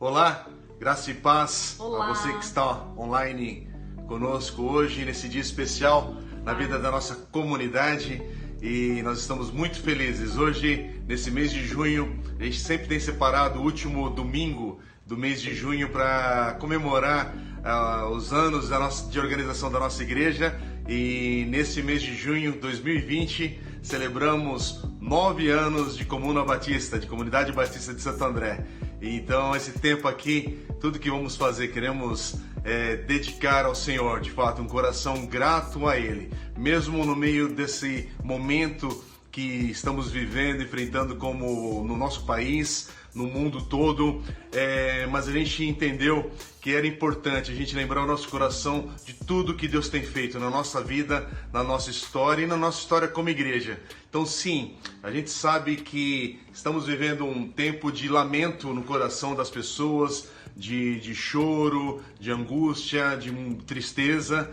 Olá, graça e paz Olá. a você que está online conosco hoje, nesse dia especial na vida da nossa comunidade. E nós estamos muito felizes. Hoje, nesse mês de junho, a gente sempre tem separado o último domingo do mês de junho para comemorar os anos de organização da nossa igreja. E nesse mês de junho de 2020, celebramos 9 anos de Comuna Batista, de Comunidade Batista de Santo André. Então, esse tempo aqui, tudo que vamos fazer, queremos dedicar ao Senhor, de fato, um coração grato a Ele, mesmo no meio desse momento que estamos vivendo, enfrentando como no nosso país, no mundo todo, mas a gente entendeu que era importante a gente lembrar o nosso coração de tudo que Deus tem feito na nossa vida, na nossa história e na nossa história como igreja. Então sim, a gente sabe que estamos vivendo um tempo de lamento no coração das pessoas, de choro, de angústia, de tristeza.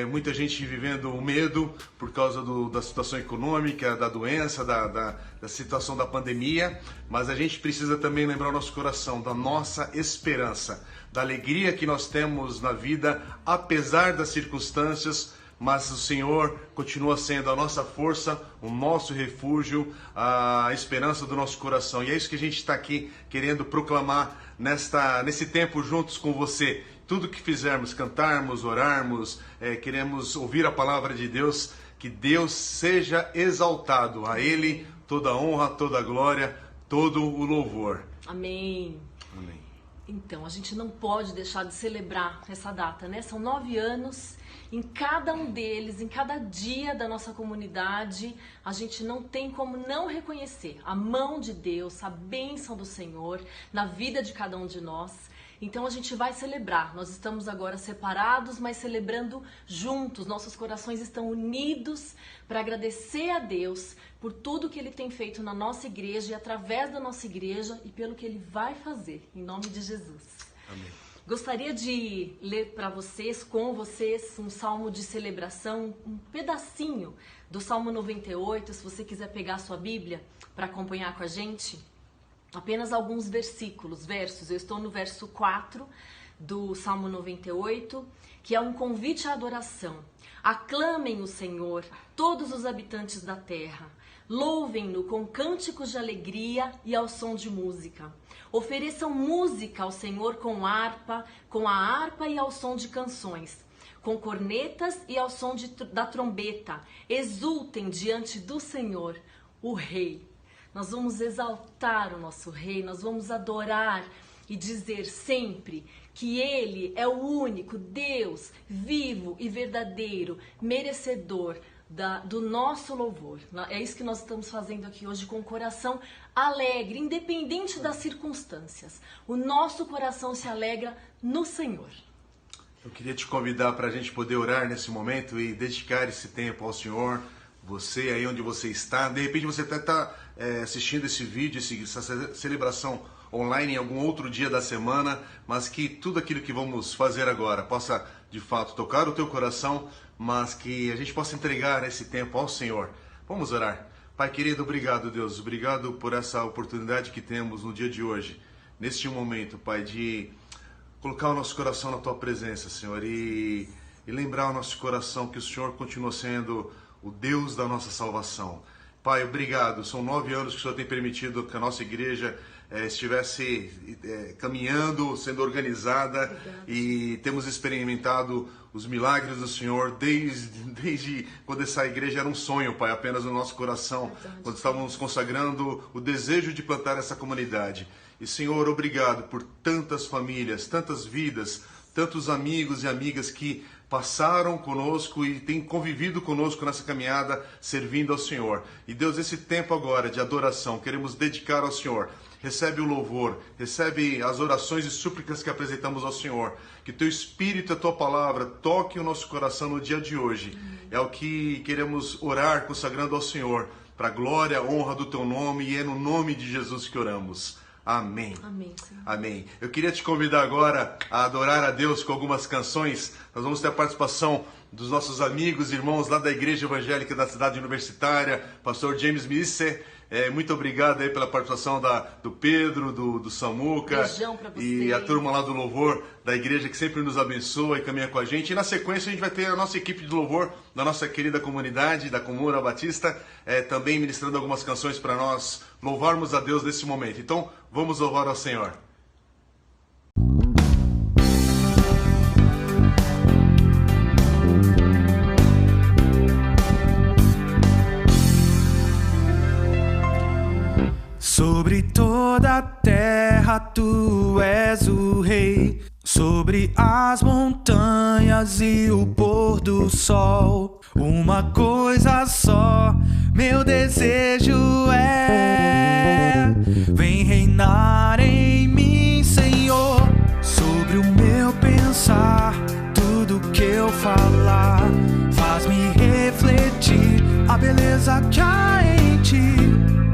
Muita gente vivendo o medo por causa da situação econômica, da doença, da situação da pandemia, mas a gente precisa também lembrar o nosso coração da nossa esperança, da alegria que nós temos na vida, apesar das circunstâncias, mas o Senhor continua sendo a nossa força, o nosso refúgio, a esperança do nosso coração. E é isso que a gente está aqui querendo proclamar nesse tempo juntos com você. Tudo que fizermos, cantarmos, orarmos, queremos ouvir a palavra de Deus, que Deus seja exaltado, a Ele toda a honra, toda a glória, todo o louvor. Amém. Amém. Então, a gente não pode deixar de celebrar essa data, né? São 9 anos, em cada um deles, em cada dia da nossa comunidade, a gente não tem como não reconhecer a mão de Deus, a bênção do Senhor na vida de cada um de nós. Então a gente vai celebrar, nós estamos agora separados, mas celebrando juntos, nossos corações estão unidos para agradecer a Deus por tudo que Ele tem feito na nossa igreja e através da nossa igreja e pelo que Ele vai fazer, em nome de Jesus. Amém. Gostaria de ler para vocês, com vocês, um salmo de celebração, um pedacinho do Salmo 98, se você quiser pegar a sua Bíblia para acompanhar com a gente. Apenas alguns versos. Eu estou no verso 4 do Salmo 98, que é um convite à adoração. Aclamem o Senhor, todos os habitantes da terra. Louvem-no com cânticos de alegria e ao som de música. Ofereçam música ao Senhor com a harpa e ao som de canções, com cornetas e ao som da trombeta. Exultem diante do Senhor, o Rei. Nós vamos exaltar o nosso Rei, nós vamos adorar e dizer sempre que Ele é o único Deus vivo e verdadeiro, merecedor do nosso louvor. É isso que nós estamos fazendo aqui hoje com o coração alegre, independente das circunstâncias. O nosso coração se alegra no Senhor. Eu queria te convidar para a gente poder orar nesse momento e dedicar esse tempo ao Senhor. Você aí onde você está, de repente você até está assistindo esse vídeo, essa celebração online em algum outro dia da semana, mas que tudo aquilo que vamos fazer agora possa de fato tocar o teu coração, mas que a gente possa entregar esse tempo ao Senhor. Vamos orar. Pai querido, obrigado Deus, obrigado por essa oportunidade que temos no dia de hoje, neste momento, Pai, de colocar o nosso coração na tua presença, Senhor, e lembrar o nosso coração que o Senhor continua sendo o Deus da nossa salvação. Pai, obrigado. São 9 anos que o Senhor tem permitido que a nossa igreja estivesse caminhando, sendo organizada. Obrigado. E temos experimentado os milagres do Senhor desde quando essa igreja era um sonho, Pai, apenas no nosso coração, Verdade. quando estávamos consagrando o desejo de plantar essa comunidade. E Senhor, obrigado por tantas famílias, tantas vidas, tantos amigos e amigas que passaram conosco e têm convivido conosco nessa caminhada, servindo ao Senhor. E Deus, esse tempo agora de adoração, queremos dedicar ao Senhor. Recebe o louvor, recebe as orações e súplicas que apresentamos ao Senhor. Que Teu Espírito e a Tua Palavra toquem o nosso coração no dia de hoje. É o que queremos orar, consagrando ao Senhor, para a glória, honra do Teu nome, e é no nome de Jesus que oramos. Amém. Amém, Senhor. Amém. Eu queria te convidar agora a adorar a Deus com algumas canções. Nós vamos ter a participação dos nossos amigos e irmãos lá da Igreja Evangélica da Cidade Universitária, pastor James Misse, Muito obrigado aí pela participação do Pedro, do Samuca. Beijão pra você. E a turma lá do louvor da igreja que sempre nos abençoa e caminha com a gente. E na sequência a gente vai ter a nossa equipe de louvor da nossa querida comunidade, da Comuna Batista, também ministrando algumas canções para nós louvarmos a Deus nesse momento. Então vamos louvar ao Senhor. Sobre toda a terra tu és o rei, sobre as montanhas e o pôr do sol. Uma coisa só, meu desejo é: vem reinar em mim, Senhor. Sobre o meu pensar, tudo que eu falar, faz-me refletir a beleza que há em ti.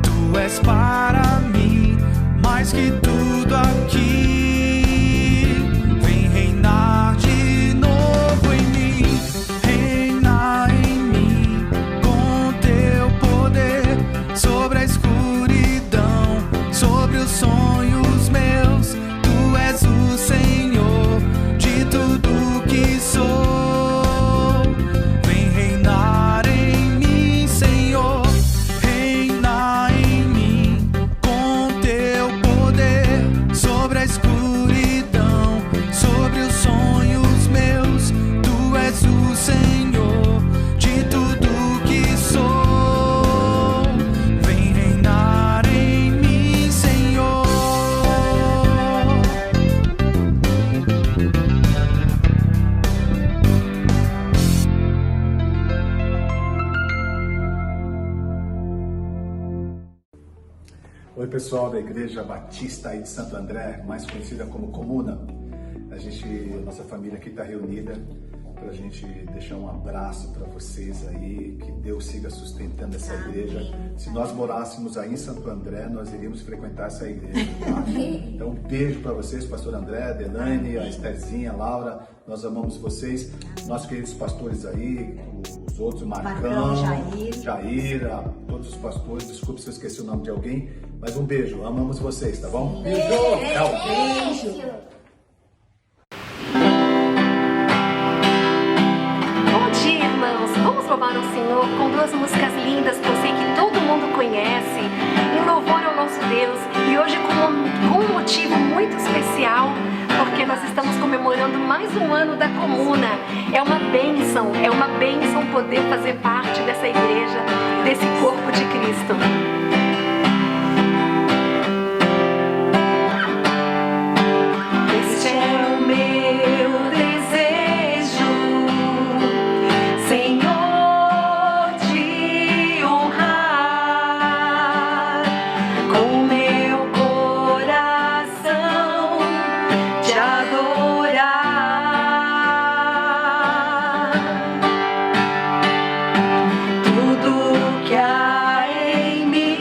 Tu és para mim mais que tudo aqui. Vem reinar de novo em mim, reinar em mim com teu poder. Sobre a escuridão, sobre os sonhos meus, tu és o Senhor de tudo que sou. Vem reinar em mim, Senhor, reinar em mim com teu poder. Sobre a escuridão, sobre os sonhos meus, tu és o Senhor de tudo que sou. Vem reinar em mim, Senhor. Oi pessoal da Igreja Batista aí de Santo André, mais conhecida como Comuna. Nossa família aqui está reunida para a gente deixar um abraço para vocês aí, que Deus siga sustentando essa igreja. Se nós morássemos aí em Santo André, nós iríamos frequentar essa igreja, tá? Então um beijo para vocês, pastor André, a Delaine, a Estherzinha, a Laura, nós amamos vocês. Nossos queridos pastores aí, os outros, Marcão, Jair, todos os pastores, desculpe se eu esqueci o nome de alguém, mas um beijo, amamos vocês, tá bom? Beijo! Beijo! Bom dia, irmãos! Vamos louvar ao Senhor com duas músicas lindas que eu sei que todo mundo conhece, em louvor ao nosso Deus, e hoje com um motivo muito especial, porque nós estamos comemorando mais um ano da Comuna. É uma bênção poder fazer parte dessa igreja, desse corpo de Cristo. Este é o meu desejo, Senhor, te honrar com meu coração, te adorar. Tudo que há em mim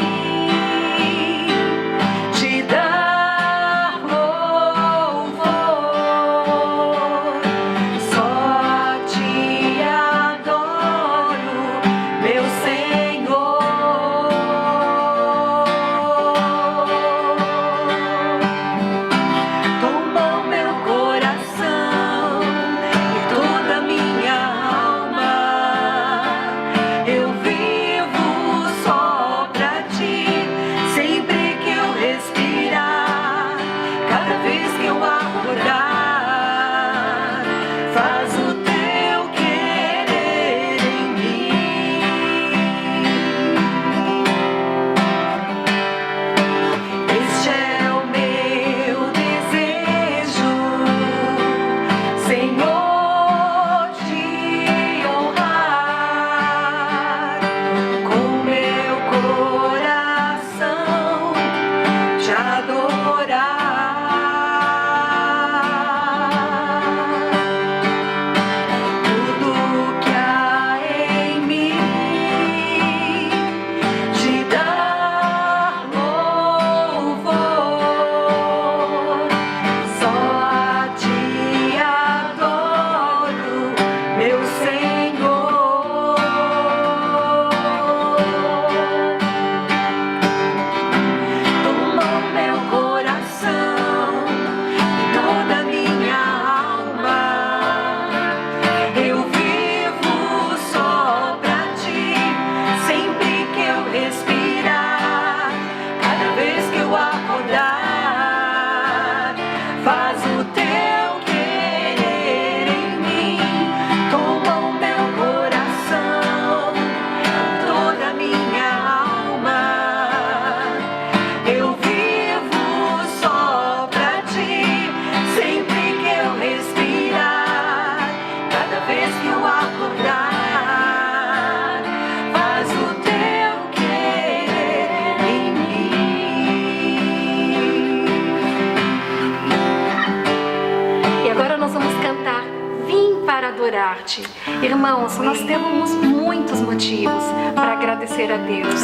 adorar-te. Irmãos, nós temos muitos motivos para agradecer a Deus,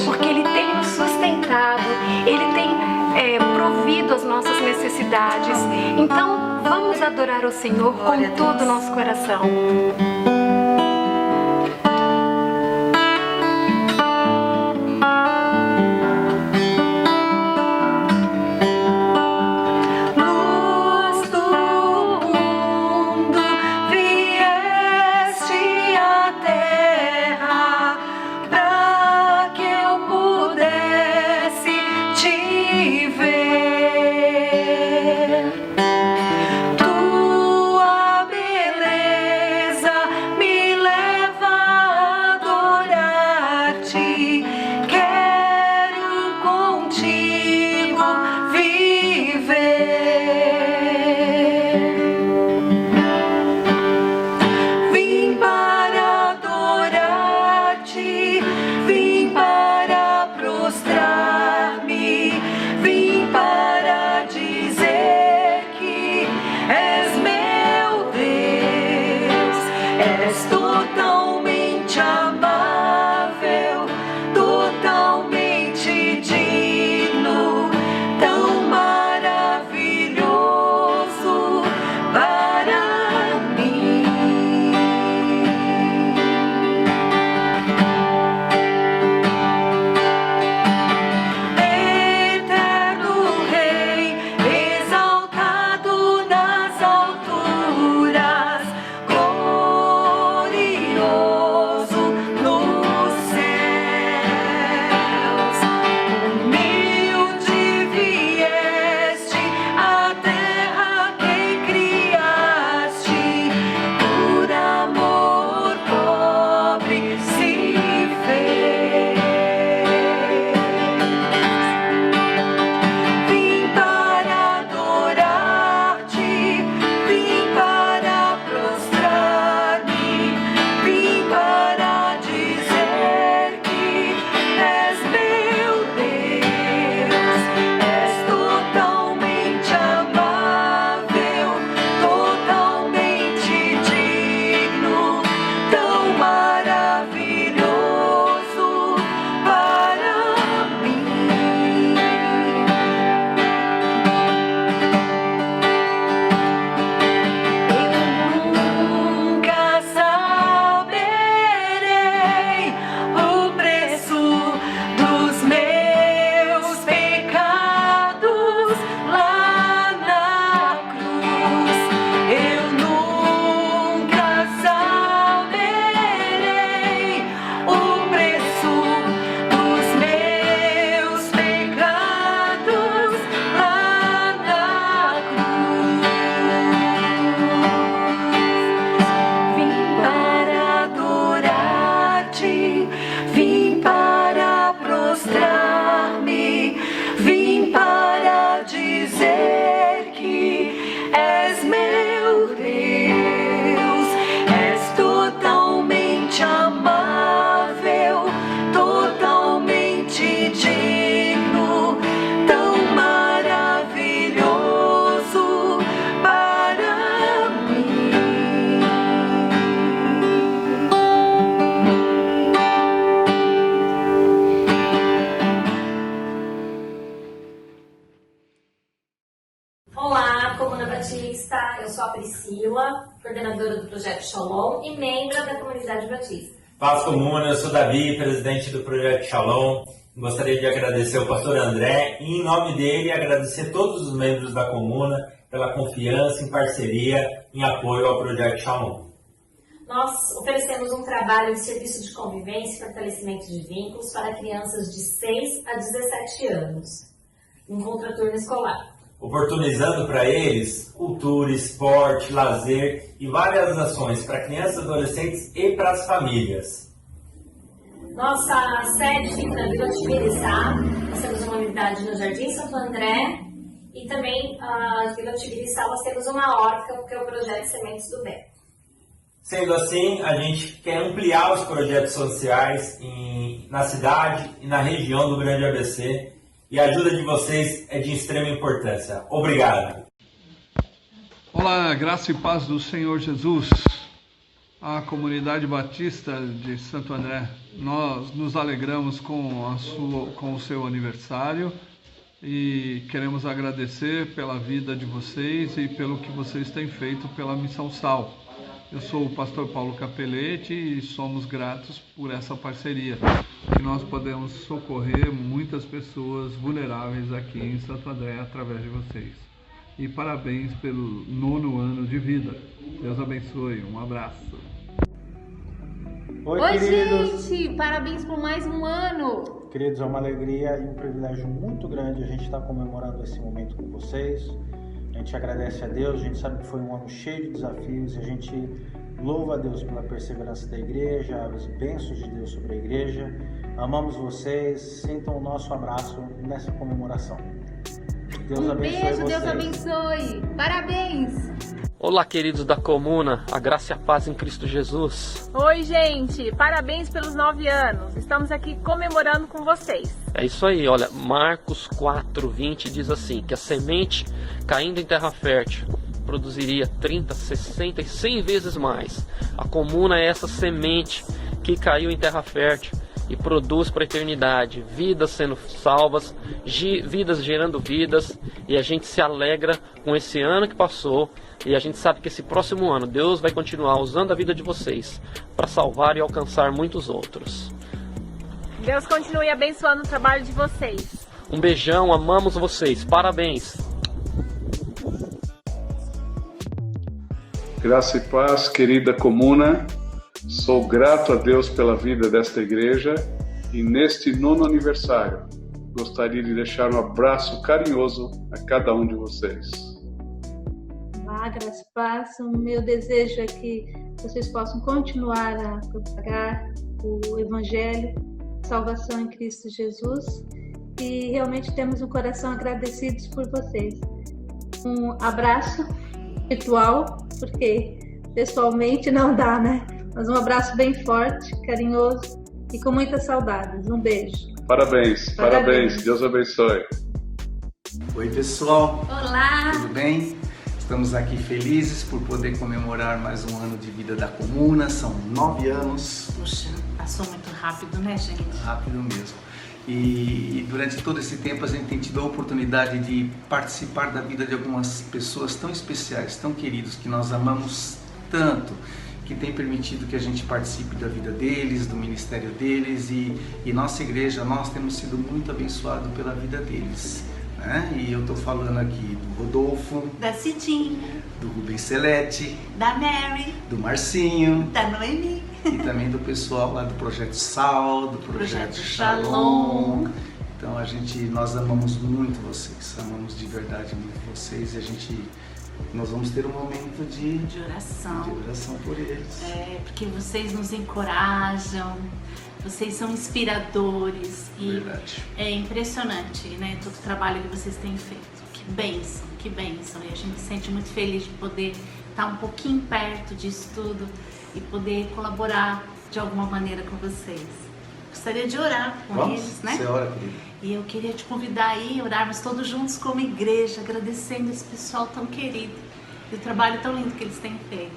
porque Ele tem nos sustentado, Ele tem provido as nossas necessidades. Então, vamos adorar o Senhor com todo o nosso coração. Coordenadora do Projeto Shalom e membro da Comunidade Batista. Paz Comuna, eu sou Davi, presidente do Projeto Shalom. Gostaria de agradecer ao pastor André e, em nome dele, agradecer todos os membros da Comuna pela confiança, em parceria, em apoio ao Projeto Shalom. Nós oferecemos um trabalho de serviço de convivência e fortalecimento de vínculos para crianças de 6 a 17 anos, em contraturno escolar, oportunizando para eles cultura, esporte, lazer e várias ações para crianças, adolescentes e para as famílias. Nossa sede fica na Vila Tibiriçá, nós temos uma unidade no Jardim Santo André e também na Vila Tibiriçá nós temos uma horta, porque é o projeto Sementes do Bem. Sendo assim, a gente quer ampliar os projetos sociais na cidade e na região do Grande ABC. E a ajuda de vocês é de extrema importância. Obrigado! Olá, graça e paz do Senhor Jesus. A comunidade batista de Santo André, nós nos alegramos com o seu aniversário e queremos agradecer pela vida de vocês e pelo que vocês têm feito pela Missão Sal. Eu sou o pastor Paulo Capelletti e somos gratos por essa parceria, que nós podemos socorrer muitas pessoas vulneráveis aqui em Santo André através de vocês. E parabéns pelo 9º ano de vida. Deus abençoe. Um abraço. Oi, queridos. Gente, parabéns por mais um ano. Queridos, é uma alegria e um privilégio muito grande a gente estar comemorando esse momento com vocês. A gente agradece a Deus, a gente sabe que foi um ano cheio de desafios e a gente louva a Deus pela perseverança da igreja, as bênçãos de Deus sobre a igreja. Amamos vocês, sintam o nosso abraço nessa comemoração. Deus abençoe beijo, vocês. Deus abençoe. Parabéns. Olá, queridos da Comuna, a graça e a paz em Cristo Jesus. Oi, gente, parabéns pelos 9 anos. Estamos aqui comemorando com vocês. É isso aí, olha, Marcos 4:20 diz assim, que a semente caindo em terra fértil produziria 30, 60 e 100 vezes mais. A Comuna é essa semente que caiu em terra fértil e produz para a eternidade, vidas sendo salvas, vidas gerando vidas, e a gente se alegra com esse ano que passou, e a gente sabe que esse próximo ano Deus vai continuar usando a vida de vocês para salvar e alcançar muitos outros. Deus continue abençoando o trabalho de vocês. Um beijão, amamos vocês, parabéns! Graça e paz, querida Comuna. Sou grato a Deus pela vida desta igreja e neste 9º aniversário gostaria de deixar um abraço carinhoso a cada um de vocês. Olá, graça e paz. O meu desejo é que vocês possam continuar a propagar o Evangelho, salvação em Cristo Jesus, e realmente temos um coração agradecidos por vocês. Um abraço virtual, porque pessoalmente não dá, né? Mas um abraço bem forte, carinhoso e com muitas saudades. Um beijo. Parabéns. Deus abençoe. Oi, pessoal. Olá. Tudo bem? Estamos aqui felizes por poder comemorar mais um ano de vida da Comuna. São 9 anos. Puxa, passou muito rápido, né, gente? Rápido mesmo. E durante todo esse tempo a gente tem tido a oportunidade de participar da vida de algumas pessoas tão especiais, tão queridos, que nós amamos tanto, que tem permitido que a gente participe da vida deles, do ministério deles, e nossa igreja, nós temos sido muito abençoados pela vida deles, né? E eu estou falando aqui do Rodolfo, Da Cidinha, do Rubens Celete, da Mary, do Marcinho, da Noemi e também do pessoal lá do Projeto Sal, do Projeto Shalom. Então nós amamos muito vocês, amamos de verdade muito vocês, e nós vamos ter um momento de oração por eles. Porque vocês nos encorajam, vocês são inspiradores. Verdade. É impressionante, né, todo o trabalho que vocês têm feito. Que bênção, que bênção. E a gente se sente muito feliz de poder estar um pouquinho perto disso tudo e poder colaborar de alguma maneira com vocês. Gostaria de orar com eles, né? Você ora, querida. E eu queria te convidar aí a orarmos todos juntos como igreja, agradecendo esse pessoal tão querido e o trabalho tão lindo que eles têm feito.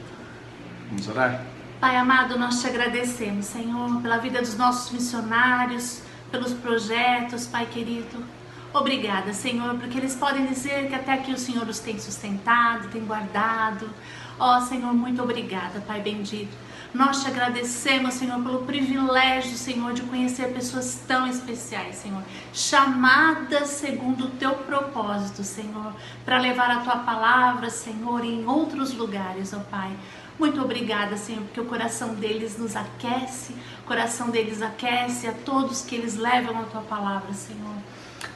Vamos orar? Pai amado, nós te agradecemos, Senhor, pela vida dos nossos missionários, pelos projetos, Pai querido. Obrigada, Senhor, porque eles podem dizer que até aqui o Senhor os tem sustentado, tem guardado. Ó, Senhor, muito obrigada, Pai bendito. Nós te agradecemos, Senhor, pelo privilégio, Senhor, de conhecer pessoas tão especiais, Senhor, chamadas segundo o teu propósito, Senhor, para levar a tua palavra, Senhor, em outros lugares, ó Pai. Muito obrigada, Senhor, porque o coração deles nos aquece, o coração deles aquece a todos que eles levam a tua palavra, Senhor.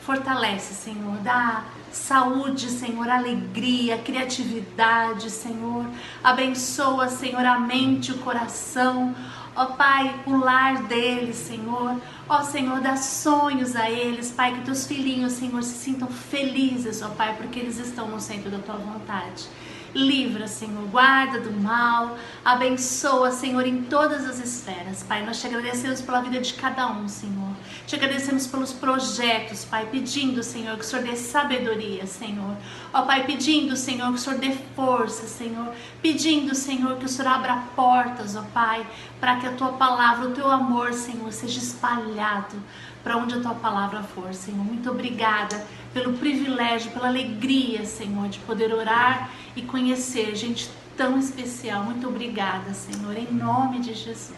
Fortalece, Senhor, dá saúde, Senhor, alegria, criatividade, Senhor. Abençoa, Senhor, a mente, o coração. Ó Pai, o lar deles, Senhor. Ó Senhor, dá sonhos a eles, Pai, que teus filhinhos, Senhor, se sintam felizes, ó Pai, porque eles estão no centro da tua vontade. Livra, Senhor, guarda do mal, abençoa, Senhor, em todas as esferas. Pai, nós te agradecemos pela vida de cada um, Senhor. Te agradecemos pelos projetos, Pai, pedindo, Senhor, que o Senhor dê sabedoria, Senhor. Ó Pai, pedindo, Senhor, que o Senhor dê força, Senhor. Pedindo, Senhor, que o Senhor abra portas, ó Pai, para que a Tua palavra, o Teu amor, Senhor, seja espalhado para onde a Tua palavra for, Senhor. Muito obrigada pelo privilégio, pela alegria, Senhor, de poder orar e conhecer gente tão especial. Muito obrigada, Senhor, em nome de Jesus.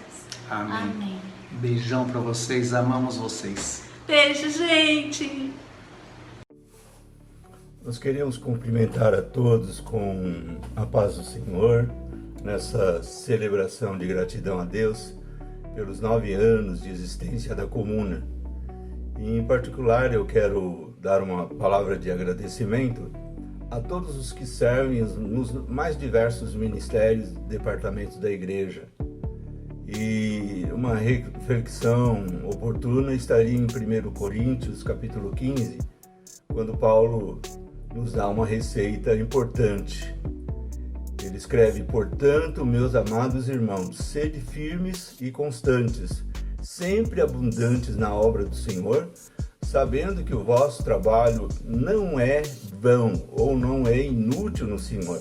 Amém. Amém. Beijão para vocês, amamos vocês. Beijo, gente. Nós queremos cumprimentar a todos com a paz do Senhor, nessa celebração de gratidão a Deus pelos 9 anos de existência da Comuna. E, em particular, eu quero dar uma palavra de agradecimento a todos os que servem nos mais diversos ministérios e departamentos da igreja. E uma reflexão oportuna estaria em 1 Coríntios, capítulo 15, quando Paulo nos dá uma receita importante. Ele escreve: portanto, meus amados irmãos, sede firmes e constantes, sempre abundantes na obra do Senhor, sabendo que o vosso trabalho não é vão ou não é inútil no Senhor.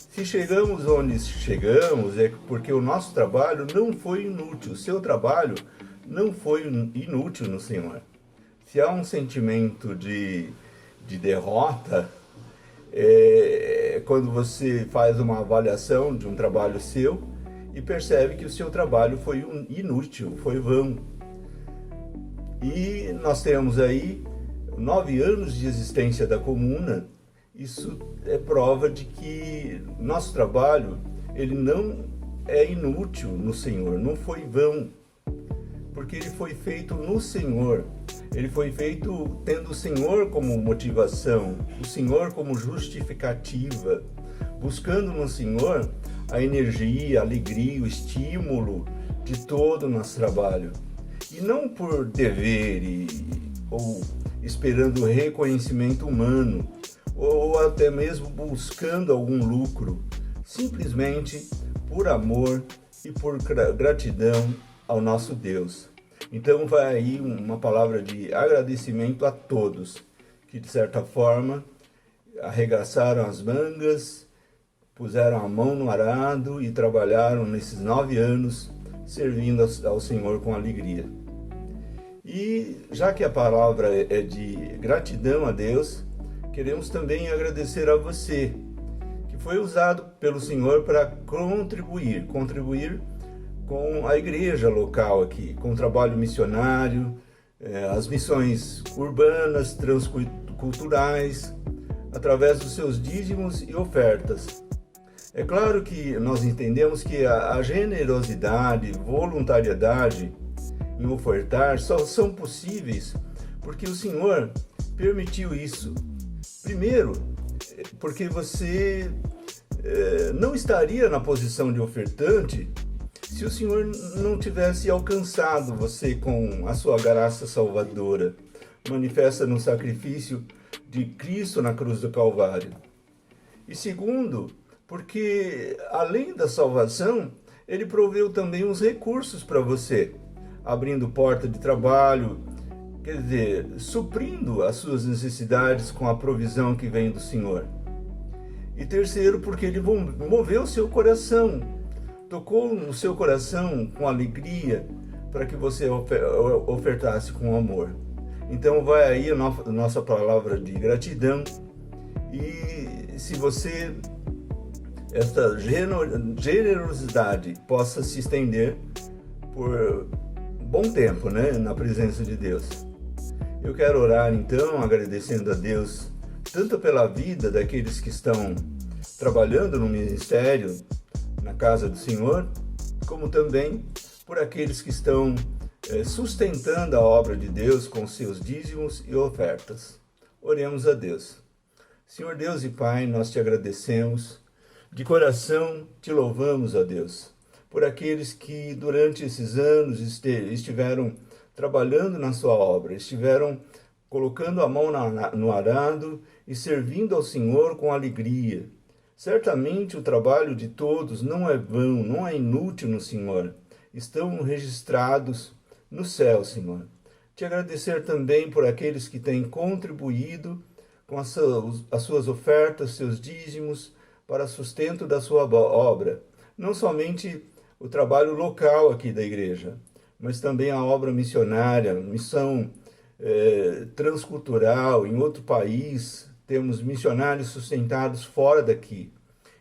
Se chegamos onde chegamos, é porque o nosso trabalho não foi inútil, o seu trabalho não foi inútil no Senhor. Se há um sentimento de derrota, quando você faz uma avaliação de um trabalho seu e percebe que o seu trabalho foi inútil, foi vão. E nós temos aí 9 anos de existência da Comuna. Isso é prova de que nosso trabalho, ele não é inútil no Senhor, não foi vão, porque ele foi feito no Senhor. Ele foi feito tendo o Senhor como motivação, o Senhor como justificativa, buscando no Senhor a energia, a alegria, o estímulo de todo o nosso trabalho. E não por dever ou esperando reconhecimento humano, ou até mesmo buscando algum lucro, simplesmente por amor e por gratidão ao nosso Deus. Então vai aí uma palavra de agradecimento a todos que, de certa forma, arregaçaram as mangas, puseram a mão no arado e trabalharam nesses 9 anos servindo ao Senhor com alegria. E já que a palavra é de gratidão a Deus, queremos também agradecer a você, que foi usado pelo Senhor para contribuir com a igreja local aqui, com o trabalho missionário, as missões urbanas, transculturais, através dos seus dízimos e ofertas. É claro que nós entendemos que a generosidade, voluntariedade em ofertar só são possíveis porque o Senhor permitiu isso. Primeiro, porque você não estaria na posição de ofertante se o Senhor não tivesse alcançado você com a sua graça salvadora, manifesta no sacrifício de Cristo na cruz do Calvário. E segundo, porque além da salvação, Ele proveu também os recursos para você, abrindo porta de trabalho, quer dizer, suprindo as suas necessidades com a provisão que vem do Senhor. E terceiro, porque Ele moveu o seu coração, tocou no seu coração com alegria para que você ofertasse com amor. Então vai aí a nossa palavra de gratidão. E se você, esta generosidade possa se estender por bom tempo, né, na presença de Deus. Eu quero orar então agradecendo a Deus tanto pela vida daqueles que estão trabalhando no ministério, na casa do Senhor, como também por aqueles que estão sustentando a obra de Deus com seus dízimos e ofertas. Oremos a Deus. Senhor Deus e Pai, nós te agradecemos, de coração te louvamos, ó Deus, por aqueles que durante esses anos estiveram trabalhando na sua obra, estiveram colocando a mão no arado e servindo ao Senhor com alegria, Certamente o trabalho de todos não é vão, não é inútil no Senhor. Estão registrados no céu, Senhor. Te agradecer também por aqueles que têm contribuído com as suas ofertas, seus dízimos, para sustento da sua obra. Não somente o trabalho local aqui da igreja, mas também a obra missionária, missão transcultural em outro país. Temos missionários sustentados fora daqui.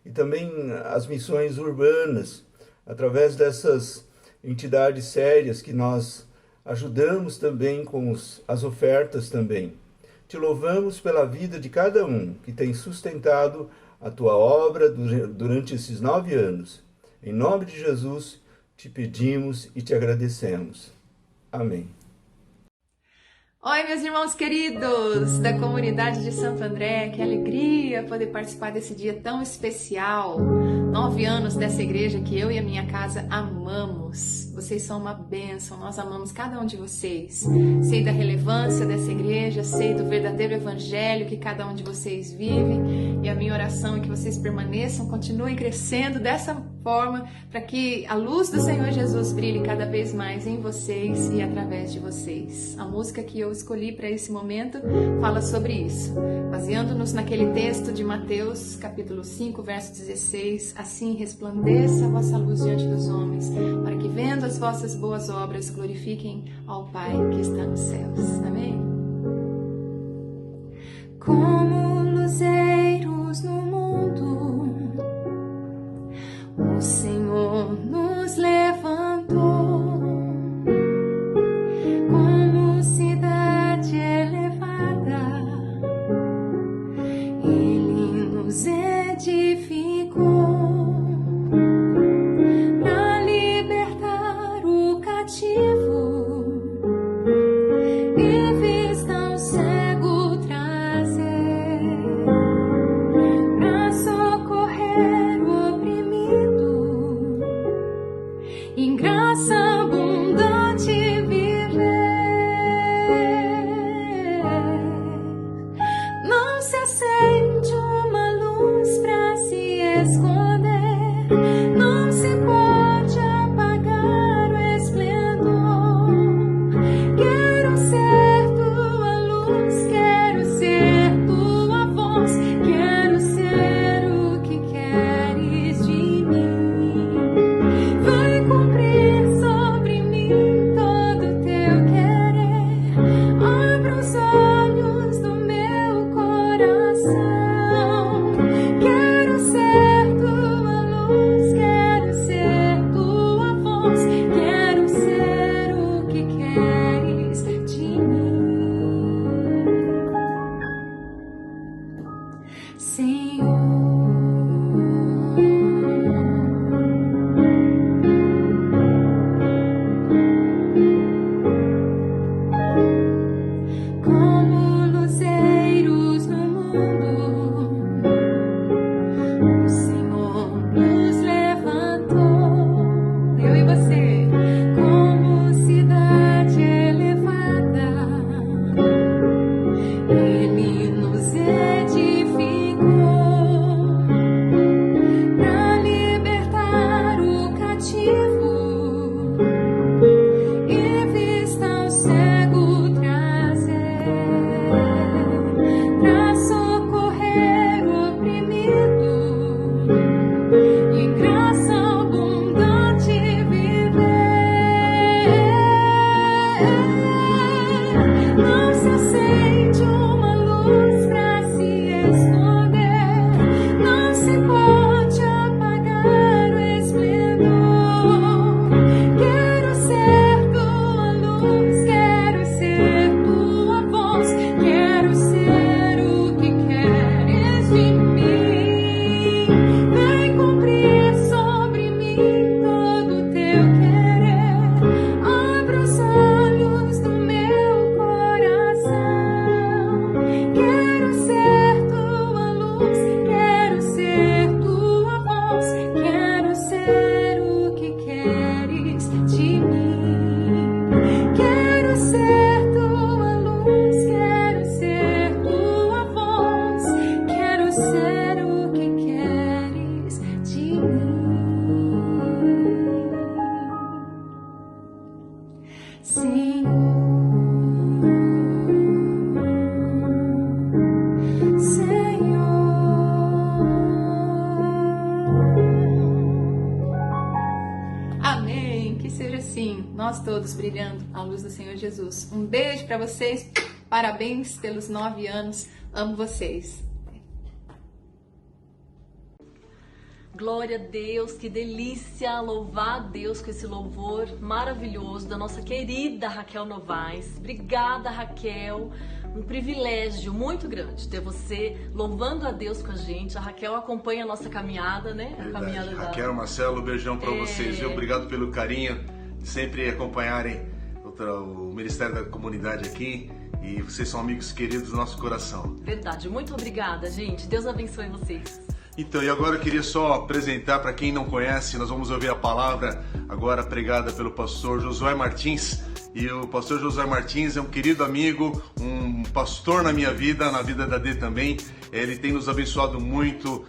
E também as missões urbanas, através dessas entidades sérias que nós ajudamos também com as ofertas também. Te louvamos pela vida de cada um que tem sustentado a tua obra durante esses 9 anos. Em nome de Jesus, te pedimos e te agradecemos. Amém. Oi, meus irmãos queridos da comunidade de Santo André, que alegria poder participar desse dia tão especial. 9 anos dessa igreja que eu e a minha casa amamos. Vocês são uma bênção, nós amamos cada um de vocês. Sei da relevância dessa igreja, sei do verdadeiro evangelho que cada um de vocês vive, e a minha oração é que vocês permaneçam, continuem crescendo dessa forma, para que a luz do Senhor Jesus brilhe cada vez mais em vocês e através de vocês. A música que eu escolhi para esse momento fala sobre isso, baseando-nos naquele texto de Mateus, capítulo 5, verso 16, assim resplandeça a vossa luz diante dos homens, para que vendo as vossas boas obras glorifiquem ao Pai que está nos céus. Amém? Como luzeiros no mundo, o Senhor nos levantou, como cidade elevada, Ele nos edificou, para libertar o cativo e vista ao cego trazer, para socorrer o oprimido, em graça abundante viver. Não se acende uma luz para se esconder, não se pode apagar o esplendor. Quero ser tua luz, quero ser tua voz, quero ser o que queres de mim. Vai cumprir só seja assim, nós todos brilhando à luz do Senhor Jesus. Um beijo para vocês, parabéns pelos 9 anos, amo vocês. Glória a Deus, que delícia louvar a Deus com esse louvor maravilhoso da nossa querida Raquel Novaes. Obrigada, Raquel. Um privilégio muito grande ter você louvando a Deus com a gente. A Raquel acompanha a nossa caminhada, né? A caminhada Raquel, Marcelo, beijão para vocês, viu? Obrigado pelo carinho de sempre acompanharem o Ministério da Comunidade aqui. E vocês são amigos queridos do nosso coração. Verdade, muito obrigada, gente. Deus abençoe vocês. Então, e agora eu queria só apresentar para quem não conhece, nós vamos ouvir a palavra agora pregada pelo pastor Josué Martins. E o pastor Josué Martins é um querido amigo, um pastor na minha vida, na vida da Dê também. Ele tem nos abençoado muito,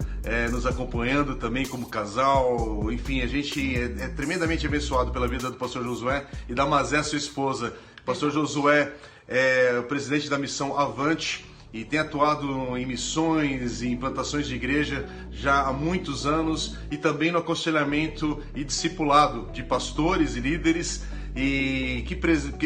nos acompanhando também como casal. Enfim, a gente é tremendamente abençoado pela vida do pastor Josué e da Mazé, sua esposa. O pastor Josué é o presidente da missão Avante e tem atuado em missões e implantações de igreja já há muitos anos e também no aconselhamento e discipulado de pastores e líderes. E que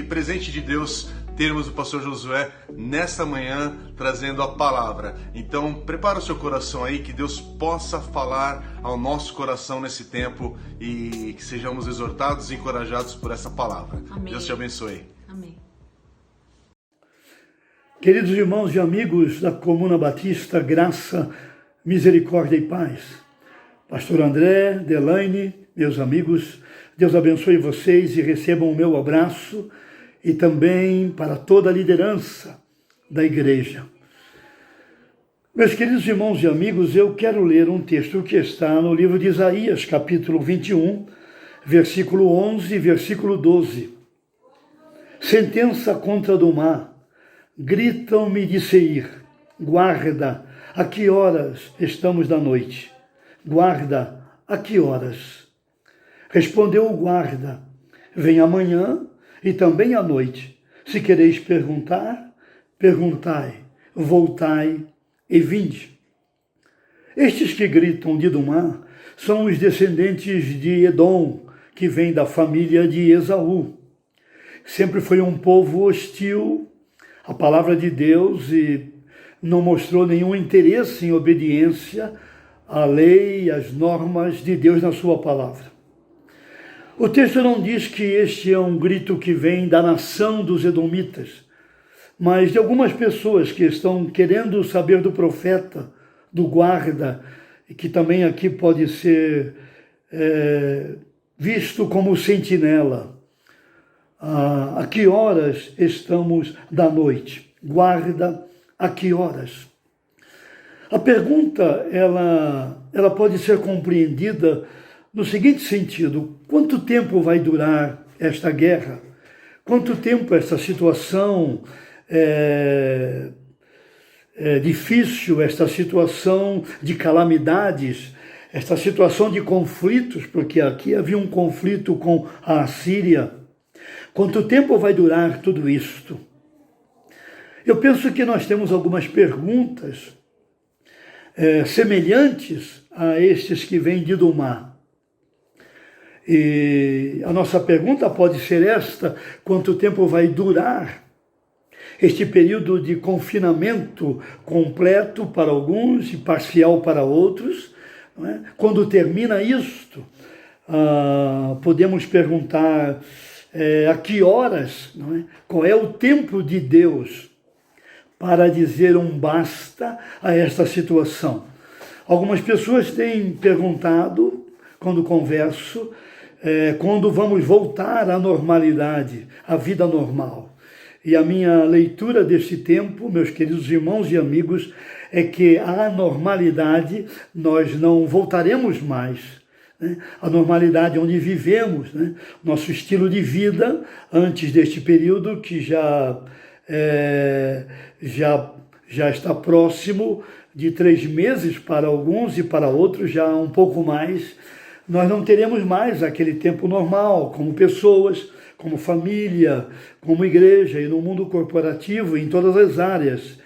presente de Deus termos o pastor Josué nesta manhã trazendo a palavra. Então prepara o seu coração aí, que Deus possa falar ao nosso coração nesse tempo e que sejamos exortados e encorajados por essa palavra. Amém. Deus te abençoe. Amém. Queridos irmãos e amigos da Comuna Batista, graça, misericórdia e paz. Pastor André, Delaine, meus amigos, Deus abençoe vocês e recebam o meu abraço e também para toda a liderança da igreja. Meus queridos irmãos e amigos, eu quero ler um texto que está no livro de Isaías, capítulo 21, versículo 11 e versículo 12. Sentença contra Domá. Gritam-me de Seir, guarda, a que horas estamos da noite? Guarda, a que horas? Respondeu o guarda, vem amanhã e também à noite. Se quereis perguntar, perguntai, voltai e vinde. Estes que gritam de Domá são os descendentes de Edom, que vem da família de Esaú. Sempre foi um povo hostil a palavra de Deus e não mostrou nenhum interesse em obediência à lei e às normas de Deus na sua palavra. O texto não diz que este é um grito que vem da nação dos edomitas, mas de algumas pessoas que estão querendo saber do profeta, do guarda, que também aqui pode ser visto como sentinela. A que horas estamos da noite? Guarda, a que horas? A pergunta, ela pode ser compreendida no seguinte sentido: quanto tempo vai durar esta guerra? Quanto tempo essa situação difícil, esta situação de calamidades, esta situação de conflitos, porque aqui havia um conflito com a Assíria. Quanto tempo vai durar tudo isto? Eu penso que nós temos algumas perguntas semelhantes a estes que vêm de Domá. E a nossa pergunta pode ser esta: quanto tempo vai durar este período de confinamento completo para alguns e parcial para outros? Não é? Quando termina isto, podemos perguntar a que horas, não é? Qual é o tempo de Deus para dizer um basta a esta situação? Algumas pessoas têm perguntado, quando converso, quando vamos voltar à normalidade, à vida normal. E a minha leitura deste tempo, meus queridos irmãos e amigos, é que à normalidade nós não voltaremos mais. A normalidade onde vivemos, nosso estilo de vida antes deste período que já está próximo de 3 meses para alguns e para outros já um pouco mais. Nós não teremos mais aquele tempo normal como pessoas, como família, como igreja e no mundo corporativo, em todas as áreas.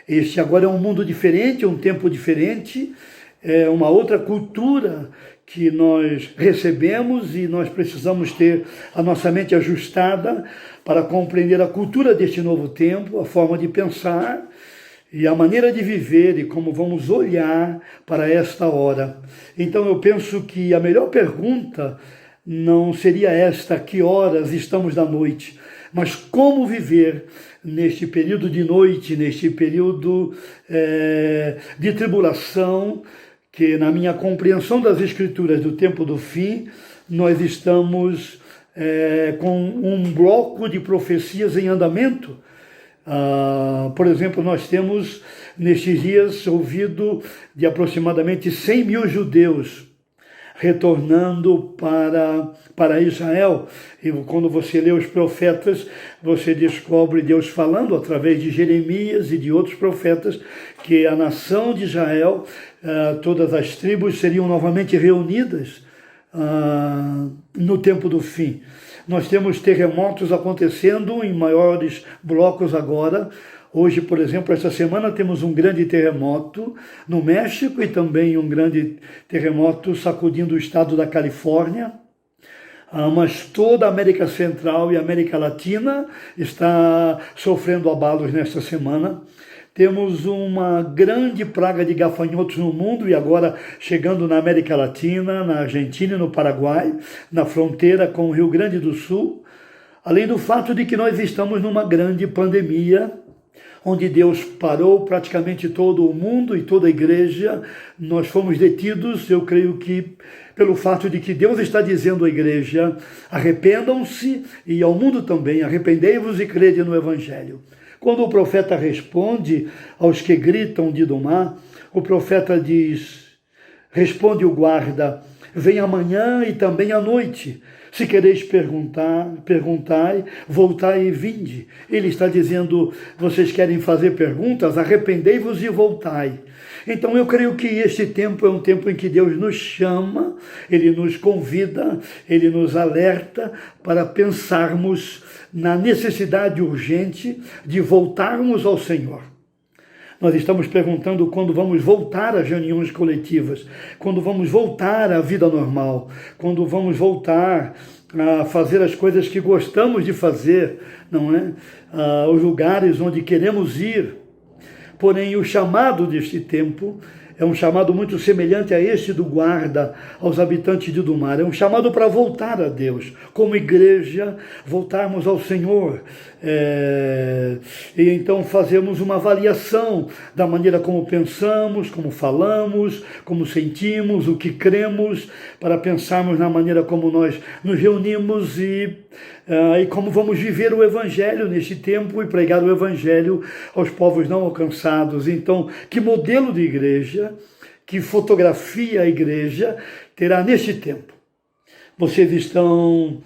Este agora é um mundo diferente, um tempo diferente, é uma outra cultura que nós recebemos e nós precisamos ter a nossa mente ajustada para compreender a cultura deste novo tempo, a forma de pensar e a maneira de viver e como vamos olhar para esta hora. Então eu penso que a melhor pergunta não seria esta, que horas estamos da noite, mas como viver neste período de noite, neste período de tribulação, que na minha compreensão das Escrituras do tempo do fim, nós estamos com um bloco de profecias em andamento. Por exemplo, nós temos nestes dias ouvido de aproximadamente 100 mil judeus retornando para Israel. E quando você lê os profetas, você descobre Deus falando através de Jeremias e de outros profetas que a nação de Israel, todas as tribos seriam novamente reunidas no tempo do fim. Nós temos terremotos acontecendo em maiores blocos agora. Hoje, por exemplo, esta semana temos um grande terremoto no México e também um grande terremoto sacudindo o estado da Califórnia. Mas toda a América Central e a América Latina está sofrendo abalos nesta semana. Temos uma grande praga de gafanhotos no mundo e agora chegando na América Latina, na Argentina e no Paraguai, na fronteira com o Rio Grande do Sul. Além do fato de que nós estamos numa grande pandemia, onde Deus parou praticamente todo o mundo e toda a igreja. Nós fomos detidos, eu creio que pelo fato de que Deus está dizendo à igreja, arrependam-se, e ao mundo também, arrependei-vos e crede no Evangelho. Quando o profeta responde aos que gritam de Dumá, o profeta diz, responde o guarda, vem amanhã e também à noite. Se quereis perguntai, voltai e vinde. Ele está dizendo, vocês querem fazer perguntas? Arrependei-vos e voltai. Então eu creio que este tempo é um tempo em que Deus nos chama, Ele nos convida, Ele nos alerta para pensarmos na necessidade urgente de voltarmos ao Senhor. Nós estamos perguntando quando vamos voltar às reuniões coletivas, quando vamos voltar à vida normal, quando vamos voltar a fazer as coisas que gostamos de fazer, não é? Os lugares onde queremos ir. Porém, o chamado deste tempo é um chamado muito semelhante a este do guarda aos habitantes de Dumar. É um chamado para voltar a Deus, como igreja, voltarmos ao Senhor. E então fazemos uma avaliação da maneira como pensamos, como falamos, como sentimos, o que cremos, para pensarmos na maneira como nós nos reunimos e como vamos viver o Evangelho neste tempo e pregar o Evangelho aos povos não alcançados. Então, que modelo de igreja, que fotografia a igreja terá neste tempo? Vocês estão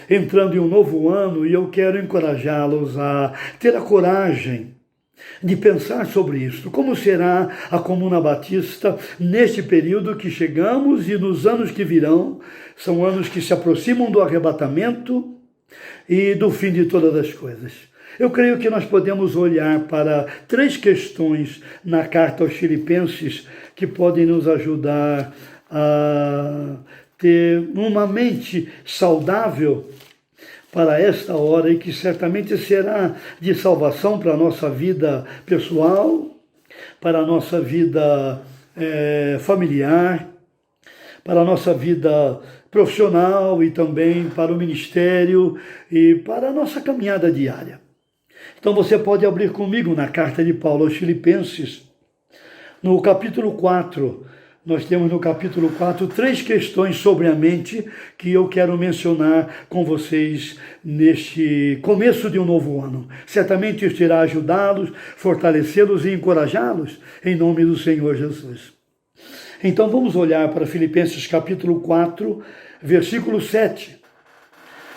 entrando em um novo ano e eu quero encorajá-los a ter a coragem de pensar sobre isso. Como será a Comuna Batista neste período que chegamos e nos anos que virão? São anos que se aproximam do arrebatamento e do fim de todas as coisas. Eu creio que nós podemos olhar para 3 questões na carta aos Filipenses que podem nos ajudar a ter uma mente saudável para esta hora e que certamente será de salvação para a nossa vida pessoal, para a nossa vida familiar, para a nossa vida profissional e também para o ministério e para a nossa caminhada diária. Então você pode abrir comigo na carta de Paulo aos Filipenses, no capítulo 4. Nós temos no capítulo 4 3 questões sobre a mente que eu quero mencionar com vocês neste começo de um novo ano. Certamente isso irá ajudá-los, fortalecê-los e encorajá-los em nome do Senhor Jesus. Então vamos olhar para Filipenses capítulo 4, versículo 7.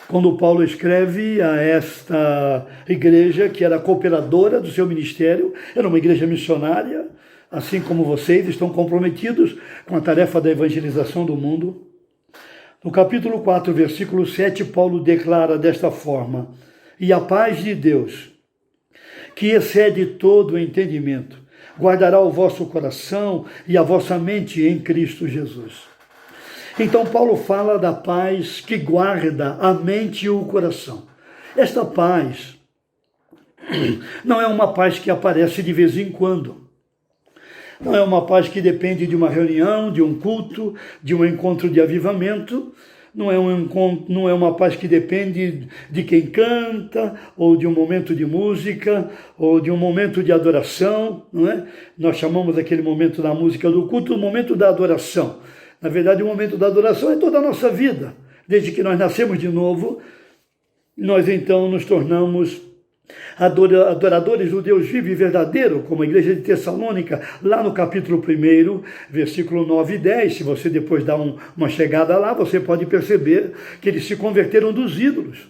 Quando Paulo escreve a esta igreja que era cooperadora do seu ministério, era uma igreja missionária, assim como vocês estão comprometidos com a tarefa da evangelização do mundo. No capítulo 4, versículo 7, Paulo declara desta forma: e a paz de Deus, que excede todo o entendimento, guardará o vosso coração e a vossa mente em Cristo Jesus. Então Paulo fala da paz que guarda a mente e o coração. Esta paz não é uma paz que aparece de vez em quando. Não é uma paz que depende de uma reunião, de um culto, de um encontro de avivamento. Não é uma paz que depende de quem canta, ou de um momento de música, ou de um momento de adoração, não é? Nós chamamos aquele momento da música do culto o momento da adoração. Na verdade, o momento da adoração é toda a nossa vida. Desde que nós nascemos de novo, nós então nos tornamos adoradores do Deus vivo e verdadeiro, como a igreja de Tessalônica, lá no capítulo 1, versículo 9 e 10, se você depois dá uma chegada lá, você pode perceber que eles se converteram dos ídolos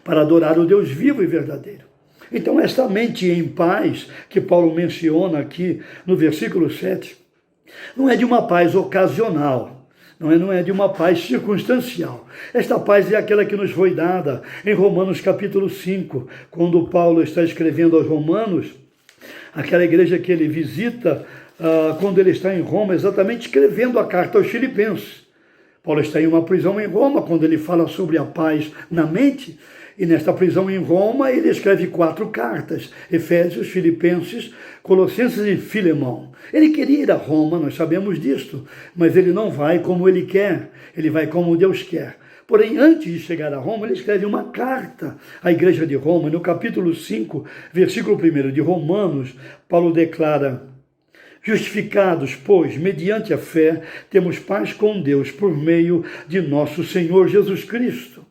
para adorar o Deus vivo e verdadeiro. Então, esta mente em paz que Paulo menciona aqui no versículo 7, não é de uma paz ocasional, não é de uma paz circunstancial. Esta paz é aquela que nos foi dada em Romanos capítulo 5, quando Paulo está escrevendo aos romanos, aquela igreja que ele visita quando ele está em Roma, exatamente escrevendo a carta aos Filipenses. Paulo está em uma prisão em Roma, quando ele fala sobre a paz na mente, e nesta prisão em Roma ele escreve 4 cartas, Efésios, Filipenses, Colossenses e Filemão. Ele queria ir a Roma, nós sabemos disto, mas ele não vai como ele quer, ele vai como Deus quer. Porém, antes de chegar a Roma, ele escreve uma carta à igreja de Roma. No capítulo 5, versículo 1 de Romanos, Paulo declara: justificados, pois, mediante a fé, temos paz com Deus por meio de nosso Senhor Jesus Cristo.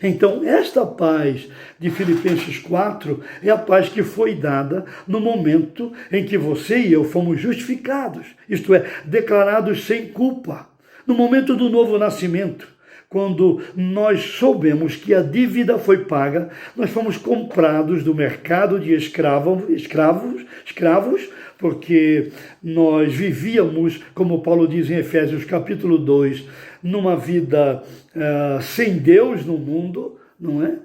Então, esta paz de Filipenses 4 é a paz que foi dada no momento em que você e eu fomos justificados, isto é, declarados sem culpa, no momento do novo nascimento. Quando nós soubemos que a dívida foi paga, nós fomos comprados do mercado de escravos, porque nós vivíamos, como Paulo diz em Efésios capítulo 2, numa vida sem Deus no mundo, não é?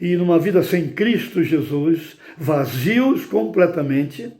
E numa vida sem Cristo Jesus, vazios completamente,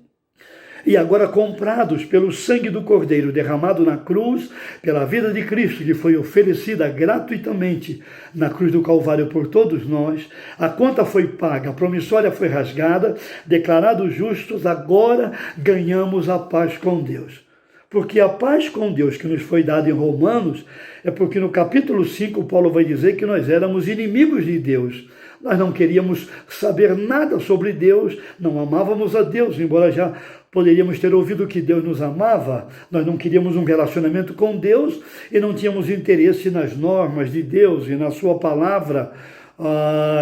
e agora comprados pelo sangue do Cordeiro derramado na cruz, pela vida de Cristo, que foi oferecida gratuitamente na cruz do Calvário por todos nós. A conta foi paga, a promissória foi rasgada, declarados justos, agora ganhamos a paz com Deus. Porque a paz com Deus que nos foi dada em Romanos é porque no capítulo 5 Paulo vai dizer que nós éramos inimigos de Deus. Nós não queríamos saber nada sobre Deus, não amávamos a Deus, embora já poderíamos ter ouvido que Deus nos amava. Nós não queríamos um relacionamento com Deus e não tínhamos interesse nas normas de Deus e na sua palavra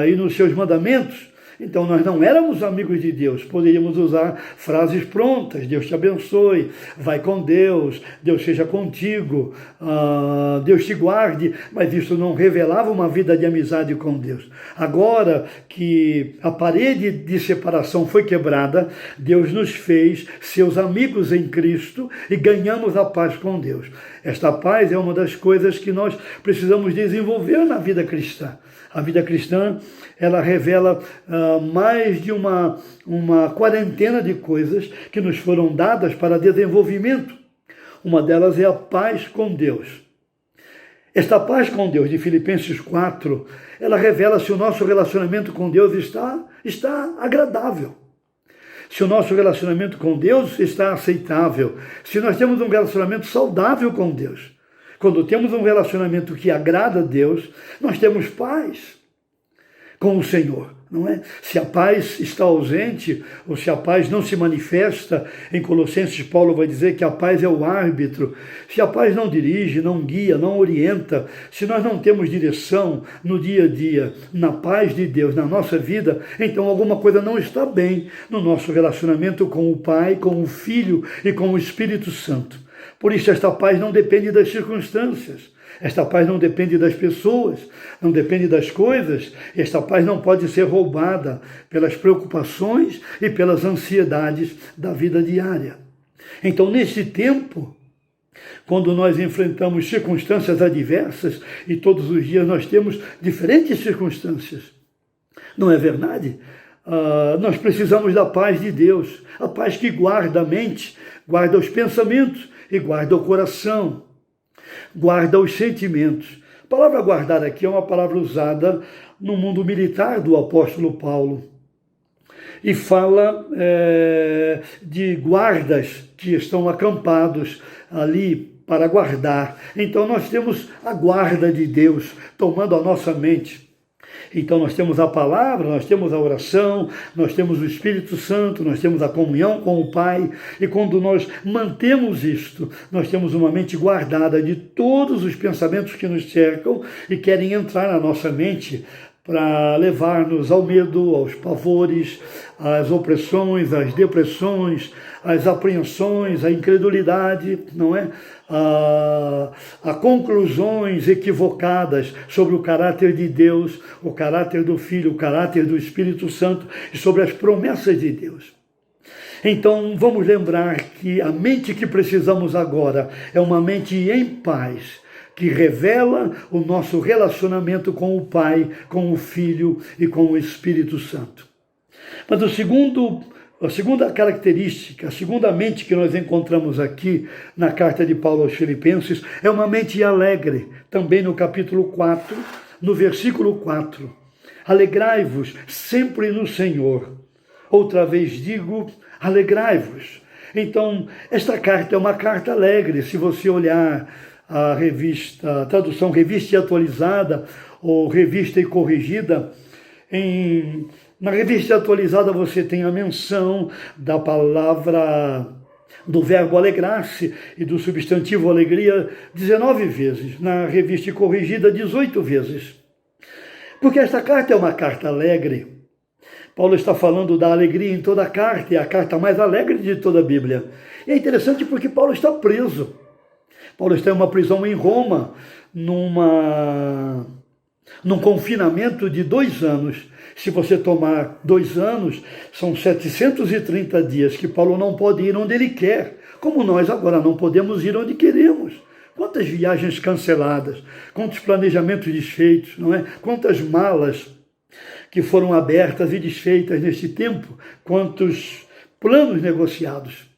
e nos seus mandamentos. Então nós não éramos amigos de Deus, poderíamos usar frases prontas: Deus te abençoe, vai com Deus, Deus seja contigo, Deus te guarde, mas isso não revelava uma vida de amizade com Deus. Agora que a parede de separação foi quebrada, Deus nos fez seus amigos em Cristo e ganhamos a paz com Deus. Esta paz é uma das coisas que nós precisamos desenvolver na vida cristã. A vida cristã, ela revela mais de uma quarentena de coisas que nos foram dadas para desenvolvimento. Uma delas é a paz com Deus. Esta paz com Deus de Filipenses 4, ela revela se o nosso relacionamento com Deus está agradável. Se o nosso relacionamento com Deus está aceitável. Se nós temos um relacionamento saudável com Deus. Quando temos um relacionamento que agrada a Deus, nós temos paz com o Senhor, não é? Se a paz está ausente, ou se a paz não se manifesta, em Colossenses Paulo vai dizer que a paz é o árbitro. Se a paz não dirige, não guia, não orienta, se nós não temos direção no dia a dia, na paz de Deus, na nossa vida, então alguma coisa não está bem no nosso relacionamento com o Pai, com o Filho e com o Espírito Santo. Por isso, esta paz não depende das circunstâncias, esta paz não depende das pessoas, não depende das coisas, esta paz não pode ser roubada pelas preocupações e pelas ansiedades da vida diária. Então, neste tempo, quando nós enfrentamos circunstâncias adversas, e todos os dias nós temos diferentes circunstâncias, não é verdade? nós precisamos da paz de Deus, a paz que guarda a mente, guarda os pensamentos e guarda o coração, guarda os sentimentos. A palavra guardar aqui é uma palavra usada no mundo militar do apóstolo Paulo e fala de guardas que estão acampados ali para guardar. Então nós temos a guarda de Deus tomando a nossa mente. Então nós temos a palavra, nós temos a oração, nós temos o Espírito Santo, nós temos a comunhão com o Pai, e quando nós mantemos isto, nós temos uma mente guardada de todos os pensamentos que nos cercam e querem entrar na nossa mente para levar-nos ao medo, aos pavores, às opressões, às depressões, às apreensões, à incredulidade, não é? A conclusões equivocadas sobre o caráter de Deus, o caráter do Filho, o caráter do Espírito Santo e sobre as promessas de Deus. Então, vamos lembrar que a mente que precisamos agora é uma mente em paz, que revela o nosso relacionamento com o Pai, com o Filho e com o Espírito Santo. Mas a segunda característica, a segunda mente que nós encontramos aqui na carta de Paulo aos Filipenses é uma mente alegre, também no capítulo 4, no versículo 4. Alegrai-vos sempre no Senhor. Outra vez digo, alegrai-vos. Então, esta carta é uma carta alegre. Se você olhar a tradução Revista e Atualizada ou Revista e Corrigida, na Revista Atualizada você tem a menção da palavra, do verbo alegrar-se e do substantivo alegria 19 vezes. Na Revista Corrigida, 18 vezes. Porque esta carta é uma carta alegre. Paulo está falando da alegria em toda a carta, é a carta mais alegre de toda a Bíblia. E é interessante porque Paulo está preso. Paulo está em uma prisão em Roma, num confinamento de 2 anos. Se você tomar 2 anos, são 730 dias que Paulo não pode ir onde ele quer, como nós agora não podemos ir onde queremos. Quantas viagens canceladas, quantos planejamentos desfeitos, não é? Quantas malas que foram abertas e desfeitas neste tempo, quantos planos negociados.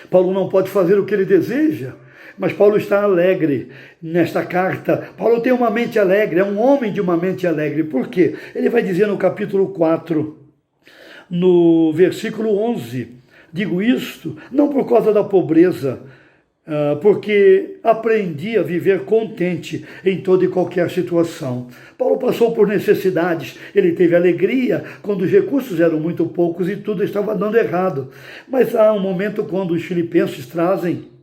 Paulo não pode fazer o que ele deseja, mas Paulo está alegre nesta carta. Paulo tem uma mente alegre, é um homem de uma mente alegre. Por quê? Ele vai dizer no capítulo 4, no versículo 11, digo isto não por causa da pobreza, porque aprendi a viver contente em toda e qualquer situação. Paulo passou por necessidades, ele teve alegria quando os recursos eram muito poucos e tudo estava dando errado. Mas há um momento quando os filipenses trazem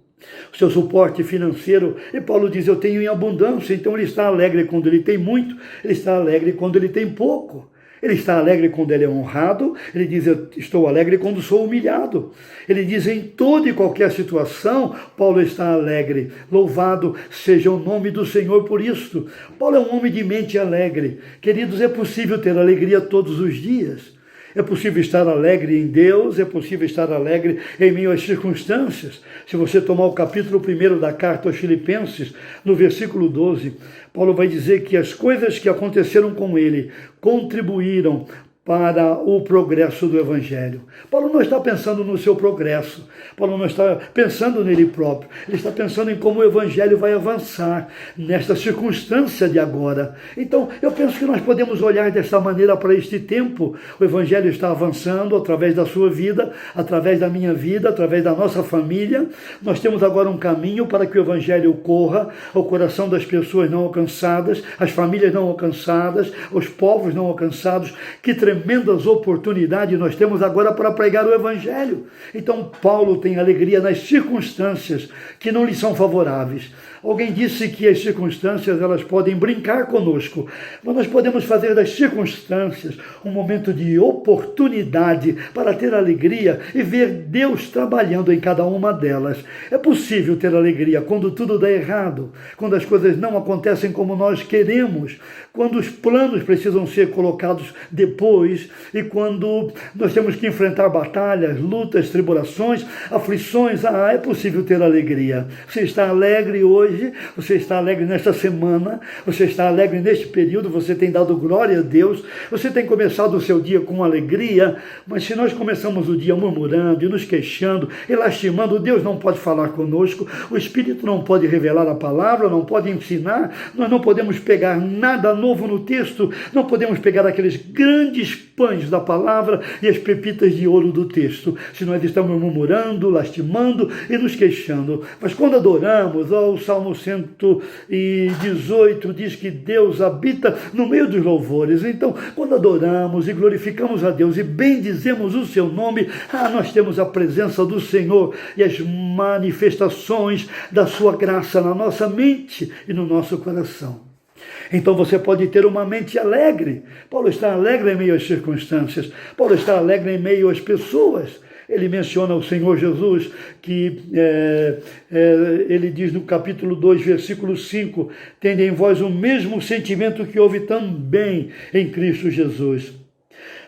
o seu suporte financeiro, e Paulo diz, eu tenho em abundância. Então ele está alegre quando ele tem muito, ele está alegre quando ele tem pouco. Ele está alegre quando ele é honrado, ele diz, eu estou alegre quando sou humilhado. Ele diz, em toda e qualquer situação, Paulo está alegre. Louvado seja o nome do Senhor por isto. Paulo é um homem de mente alegre. Queridos, é possível ter alegria todos os dias. É possível estar alegre em Deus, é possível estar alegre em meio às circunstâncias. Se você tomar o capítulo 1 da carta aos Filipenses, no versículo 12, Paulo vai dizer que as coisas que aconteceram com ele contribuíram para o progresso do Evangelho. Paulo não está pensando no seu progresso, Paulo não está pensando nele próprio, ele está pensando em como o Evangelho vai avançar nesta circunstância de agora. Então, eu penso que nós podemos olhar desta maneira para este tempo. O Evangelho está avançando através da sua vida, através da minha vida, através da nossa família. Nós temos agora um caminho para que o Evangelho corra ao coração das pessoas não alcançadas, às famílias não alcançadas, aos povos não alcançados. Que tremendas oportunidades nós temos agora para pregar o Evangelho. Então Paulo tem alegria nas circunstâncias que não lhe são favoráveis. Alguém disse que as circunstâncias elas podem brincar conosco, mas nós podemos fazer das circunstâncias um momento de oportunidade para ter alegria e ver Deus trabalhando em cada uma delas. É possível ter alegria quando tudo dá errado, quando as coisas não acontecem como nós queremos, quando os planos precisam ser colocados de 2, e quando nós temos que enfrentar batalhas, lutas, tribulações, aflições, é possível ter alegria. Você está alegre hoje, você está alegre nesta semana, você está alegre neste período, você tem dado glória a Deus, você tem começado o seu dia com alegria, mas se nós começamos o dia murmurando e nos queixando e lastimando, Deus não pode falar conosco, o Espírito não pode revelar a palavra, não pode ensinar, nós não podemos pegar nada novo no texto, não podemos pegar aqueles grandes pães da palavra e as pepitas de ouro do texto, se nós estamos murmurando, lastimando e nos queixando. Mas quando adoramos, o Salmo 118 diz que Deus habita no meio dos louvores. Então, quando adoramos e glorificamos a Deus e bendizemos o seu nome, nós temos a presença do Senhor e as manifestações da sua graça na nossa mente e no nosso coração. Então você pode ter uma mente alegre. Paulo está alegre em meio às circunstâncias. Paulo está alegre em meio às pessoas. Ele menciona o Senhor Jesus, que ele diz no capítulo 2, versículo 5, tende em vós o mesmo sentimento que houve também em Cristo Jesus.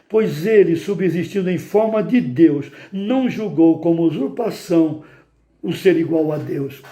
Pois ele, subsistindo em forma de Deus, não julgou como usurpação o ser igual a Deus.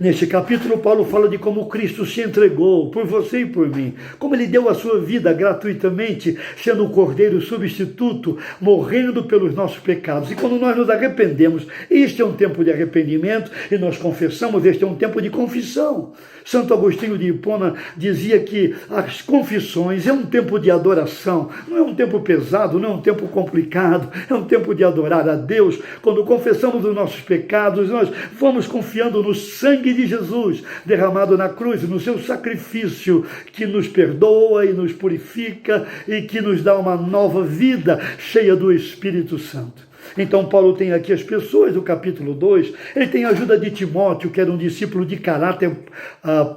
Neste capítulo, Paulo fala de como Cristo se entregou por você e por mim, como ele deu a sua vida gratuitamente, sendo o cordeiro substituto, morrendo pelos nossos pecados. E quando nós nos arrependemos, este é um tempo de arrependimento, e nós confessamos, este é um tempo de confissão. Santo Agostinho de Hipona dizia que as confissões é um tempo de adoração, não é um tempo pesado, não é um tempo complicado, é um tempo de adorar a Deus. Quando confessamos os nossos pecados, nós vamos confiando no sangue de Jesus derramado na cruz, no seu sacrifício que nos perdoa e nos purifica e que nos dá uma nova vida cheia do Espírito Santo. Então Paulo tem aqui as pessoas do capítulo 2, ele tem a ajuda de Timóteo, que era um discípulo de caráter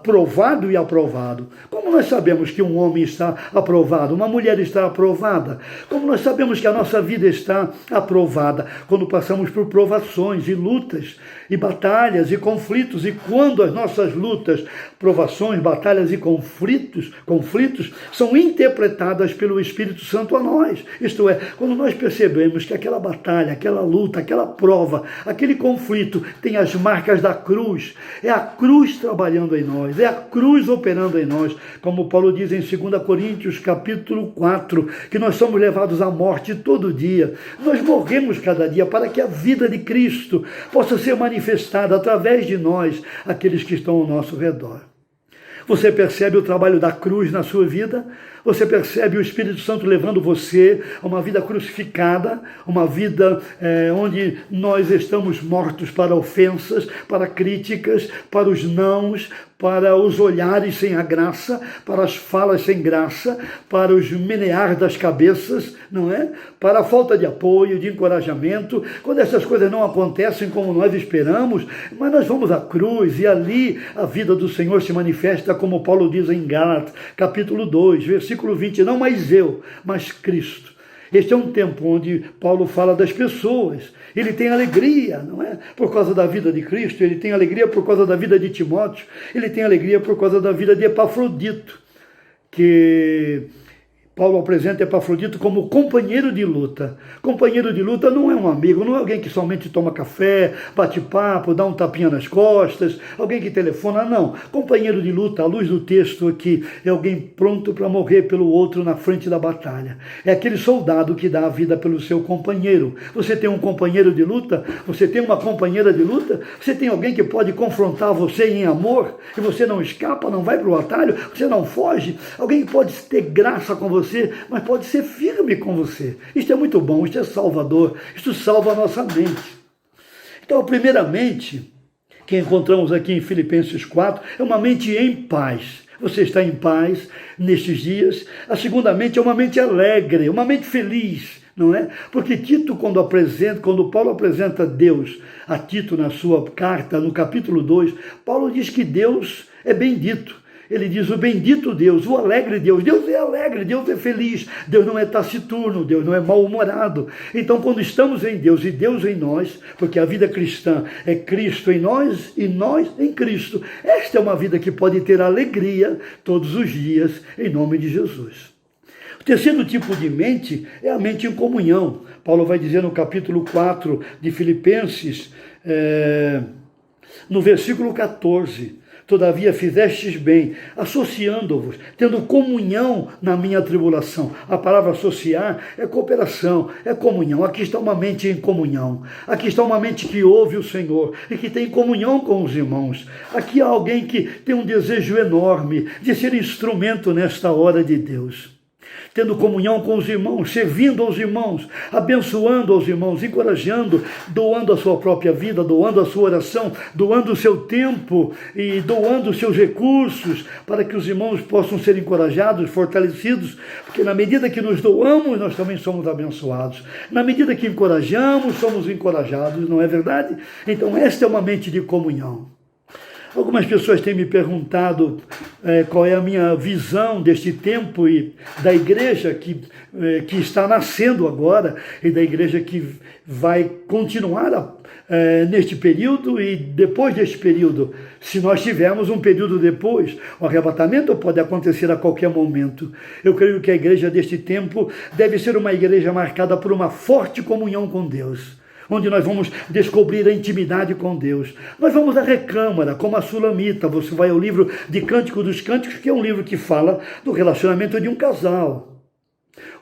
provado e aprovado. Como nós sabemos que um homem está aprovado, uma mulher está aprovada? Como nós sabemos que a nossa vida está aprovada? Quando passamos por provações e lutas, e batalhas e conflitos, e quando as nossas lutas, provações, batalhas e conflitos são interpretadas pelo Espírito Santo a nós. Isto é, quando nós percebemos que aquela batalha, aquela luta, aquela prova, aquele conflito tem as marcas da cruz, é a cruz trabalhando em nós, é a cruz operando em nós, como Paulo diz em 2 Coríntios capítulo 4, que nós somos levados à morte todo dia, nós morremos cada dia para que a vida de Cristo possa ser manifestada através de nós, aqueles que estão ao nosso redor. Você percebe o trabalho da cruz na sua vida? Você percebe o Espírito Santo levando você a uma vida crucificada, uma vida onde nós estamos mortos para ofensas, para críticas, para os nãos, para os olhares sem a graça, para as falas sem graça, para os menear das cabeças, não é? Para a falta de apoio, de encorajamento, quando essas coisas não acontecem como nós esperamos, mas nós vamos à cruz e ali a vida do Senhor se manifesta, como Paulo diz em Gálatas, capítulo 2, versículo 20, não mais eu, mas Cristo. Este é um tempo onde Paulo fala das pessoas. Ele tem alegria, não é? Por causa da vida de Cristo, ele tem alegria por causa da vida de Timóteo, ele tem alegria por causa da vida de Epafrodito, que Paulo apresenta Epafrodito como companheiro de luta. Companheiro de luta não é um amigo, não é alguém que somente toma café, bate papo, dá um tapinha nas costas, alguém que telefona, não. Companheiro de luta, à luz do texto aqui, é alguém pronto para morrer pelo outro na frente da batalha. É aquele soldado que dá a vida pelo seu companheiro. Você tem um companheiro de luta? Você tem uma companheira de luta? Você tem alguém que pode confrontar você em amor? E você não escapa, não vai para o atalho, você não foge? Alguém que pode ter graça com você, mas pode ser firme com você. Isto é muito bom, isto é salvador, isto salva a nossa mente. Então, primeiramente, que encontramos aqui em Filipenses 4, é uma mente em paz. Você está em paz nestes dias. A segunda mente é uma mente alegre, uma mente feliz, não é? Porque Tito, quando Paulo apresenta Deus a Tito na sua carta, no capítulo 2, Paulo diz que Deus é bendito. Ele diz o bendito Deus, o alegre Deus. Deus é alegre, Deus é feliz, Deus não é taciturno, Deus não é mal-humorado. Então, quando estamos em Deus e Deus em nós, porque a vida cristã é Cristo em nós e nós em Cristo, esta é uma vida que pode ter alegria todos os dias, em nome de Jesus. O terceiro tipo de mente é a mente em comunhão. Paulo vai dizer no capítulo 4 de Filipenses, no versículo 14, todavia fizestes bem, associando-vos, tendo comunhão na minha tribulação. A palavra associar é cooperação, é comunhão. Aqui está uma mente em comunhão. Aqui está uma mente que ouve o Senhor e que tem comunhão com os irmãos. Aqui há alguém que tem um desejo enorme de ser instrumento nesta hora de Deus. Tendo comunhão com os irmãos, servindo aos irmãos, abençoando aos irmãos, encorajando, doando a sua própria vida, doando a sua oração, doando o seu tempo e doando os seus recursos para que os irmãos possam ser encorajados, fortalecidos, porque na medida que nos doamos, nós também somos abençoados. Na medida que encorajamos, somos encorajados, não é verdade? Então esta é uma mente de comunhão. Algumas pessoas têm me perguntado qual é a minha visão deste tempo e da igreja que está nascendo agora e da igreja que vai continuar neste período e depois deste período. Se nós tivermos um período depois, o arrebatamento pode acontecer a qualquer momento. Eu creio que a igreja deste tempo deve ser uma igreja marcada por uma forte comunhão com Deus, onde nós vamos descobrir a intimidade com Deus. Nós vamos à recâmara, como a Sulamita. Você vai ao livro de Cântico dos Cânticos, que é um livro que fala do relacionamento de um casal.